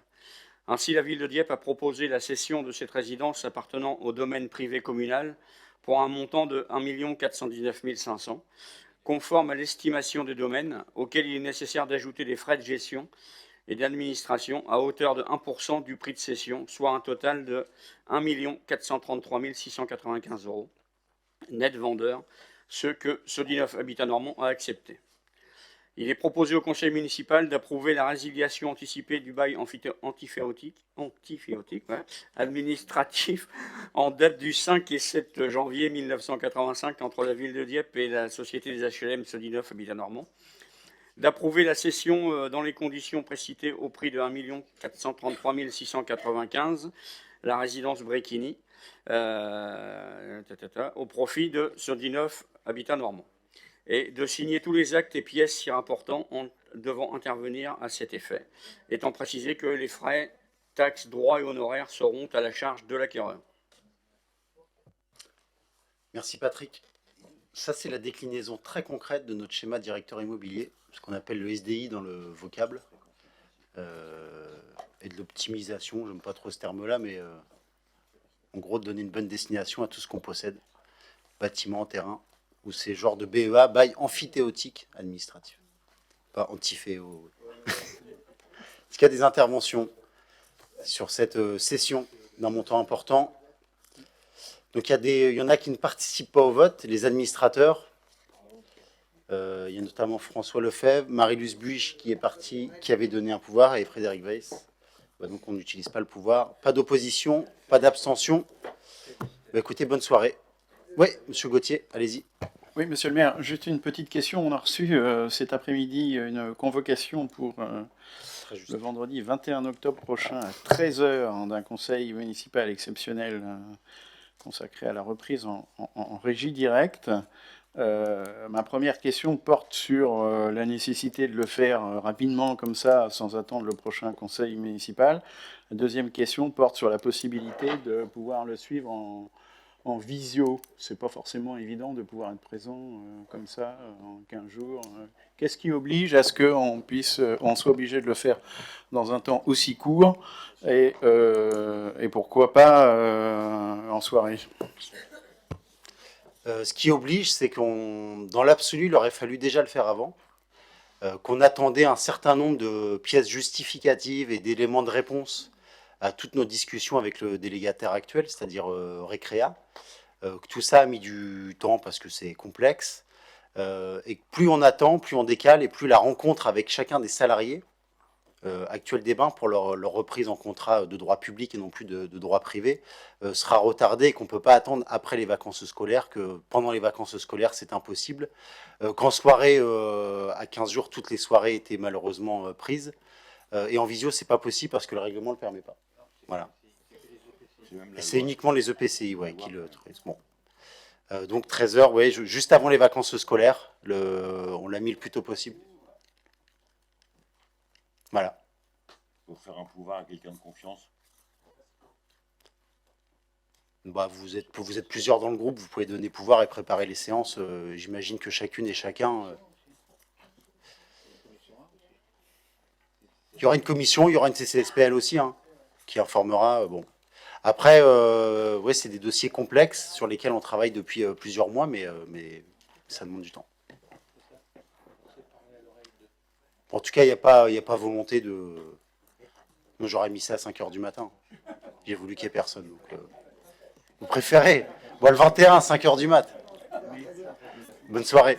Ainsi, la ville de Dieppe a proposé la cession de cette résidence appartenant au domaine privé communal pour un montant de 1 419 500, conforme à l'estimation des domaines, auquel il est nécessaire d'ajouter des frais de gestion et d'administration à hauteur de 1% du prix de cession, soit un total de 1 433 695 € net vendeur, ce que Sodinov Habitat Normand a accepté. Il est proposé au conseil municipal d'approuver la résiliation anticipée du bail antiféotique administratif en date du 5 et 7 janvier 1985 entre la ville de Dieppe et la société des HLM Sodinov Habitat Normand, d'approuver la cession dans les conditions précitées au prix de 1 433 695, la résidence Bréquigny, au profit de Sodinov Habitat Normand, et de signer tous les actes et pièces si rapportants devant intervenir à cet effet, étant précisé que les frais, taxes, droits et honoraires seront à la charge de l'acquéreur. Merci Patrick. Ça, c'est la déclinaison très concrète de notre schéma directeur immobilier, ce qu'on appelle le SDI dans le vocable, et de l'optimisation, j'aime pas trop ce terme-là, mais en gros, de donner une bonne destination à tout ce qu'on possède, bâtiment, terrain, ou ces genres de BEA, bail amphithéotique administratif, pas antiféo. Est-ce qu'il y a des interventions sur cette session d'un montant important? Donc il y en a qui ne participent pas au vote, les administrateurs. Il y a notamment François Lefebvre, Marie-Luce Buich qui est partie, qui avait donné un pouvoir, et Frédéric Weiss. Donc on n'utilise pas le pouvoir. Pas d'opposition, pas d'abstention. Écoutez, bonne soirée. Oui, monsieur Gauthier, allez-y. Oui, monsieur le maire, juste une petite question. On a reçu cet après-midi une convocation pour le vendredi 21 octobre prochain à 13 h d'un conseil municipal exceptionnel consacré à la reprise en régie directe. Ma première question porte sur la nécessité de le faire rapidement comme ça, sans attendre le prochain conseil municipal. La deuxième question porte sur la possibilité de pouvoir le suivre en visio. C'est pas forcément évident de pouvoir être présent comme ça en 15 jours. Qu'est-ce qui oblige à ce qu'on soit obligé de le faire dans un temps aussi court et pourquoi pas en soirée? Ce qui oblige, c'est dans l'absolu, il aurait fallu déjà le faire avant, qu'on attendait un certain nombre de pièces justificatives et d'éléments de réponse à toutes nos discussions avec le délégataire actuel, c'est-à-dire Récréa. Tout ça a mis du temps parce que c'est complexe. Et plus on attend, plus on décale, et plus la rencontre avec chacun des salariés actuels des bains pour leur reprise en contrat de droit public et non plus de droit privé sera retardée, et qu'on ne peut pas attendre après les vacances scolaires, que pendant les vacances scolaires c'est impossible, qu'en soirée, à 15 jours, toutes les soirées étaient malheureusement prises, et en visio c'est pas possible parce que le règlement ne le permet pas. Voilà. Et c'est uniquement les EPCI qui le autorisent. Bon. Donc 13 h, juste avant les vacances scolaires, on l'a mis le plus tôt possible. Voilà. Pour faire un pouvoir à quelqu'un de confiance. Vous êtes plusieurs dans le groupe, vous pouvez donner pouvoir et préparer les séances. J'imagine que chacune et chacun... Il y aura une commission, il y aura une CCSPL aussi, qui informera. Bon. Après, c'est des dossiers complexes sur lesquels on travaille depuis plusieurs mois, mais ça demande du temps. En tout cas, il n'y a pas volonté de... Moi, j'aurais mis ça à 5 h du matin. J'ai voulu qu'il n'y ait personne. Donc, vous préférez? Bon, le 21, 5 h du mat. Bonne soirée.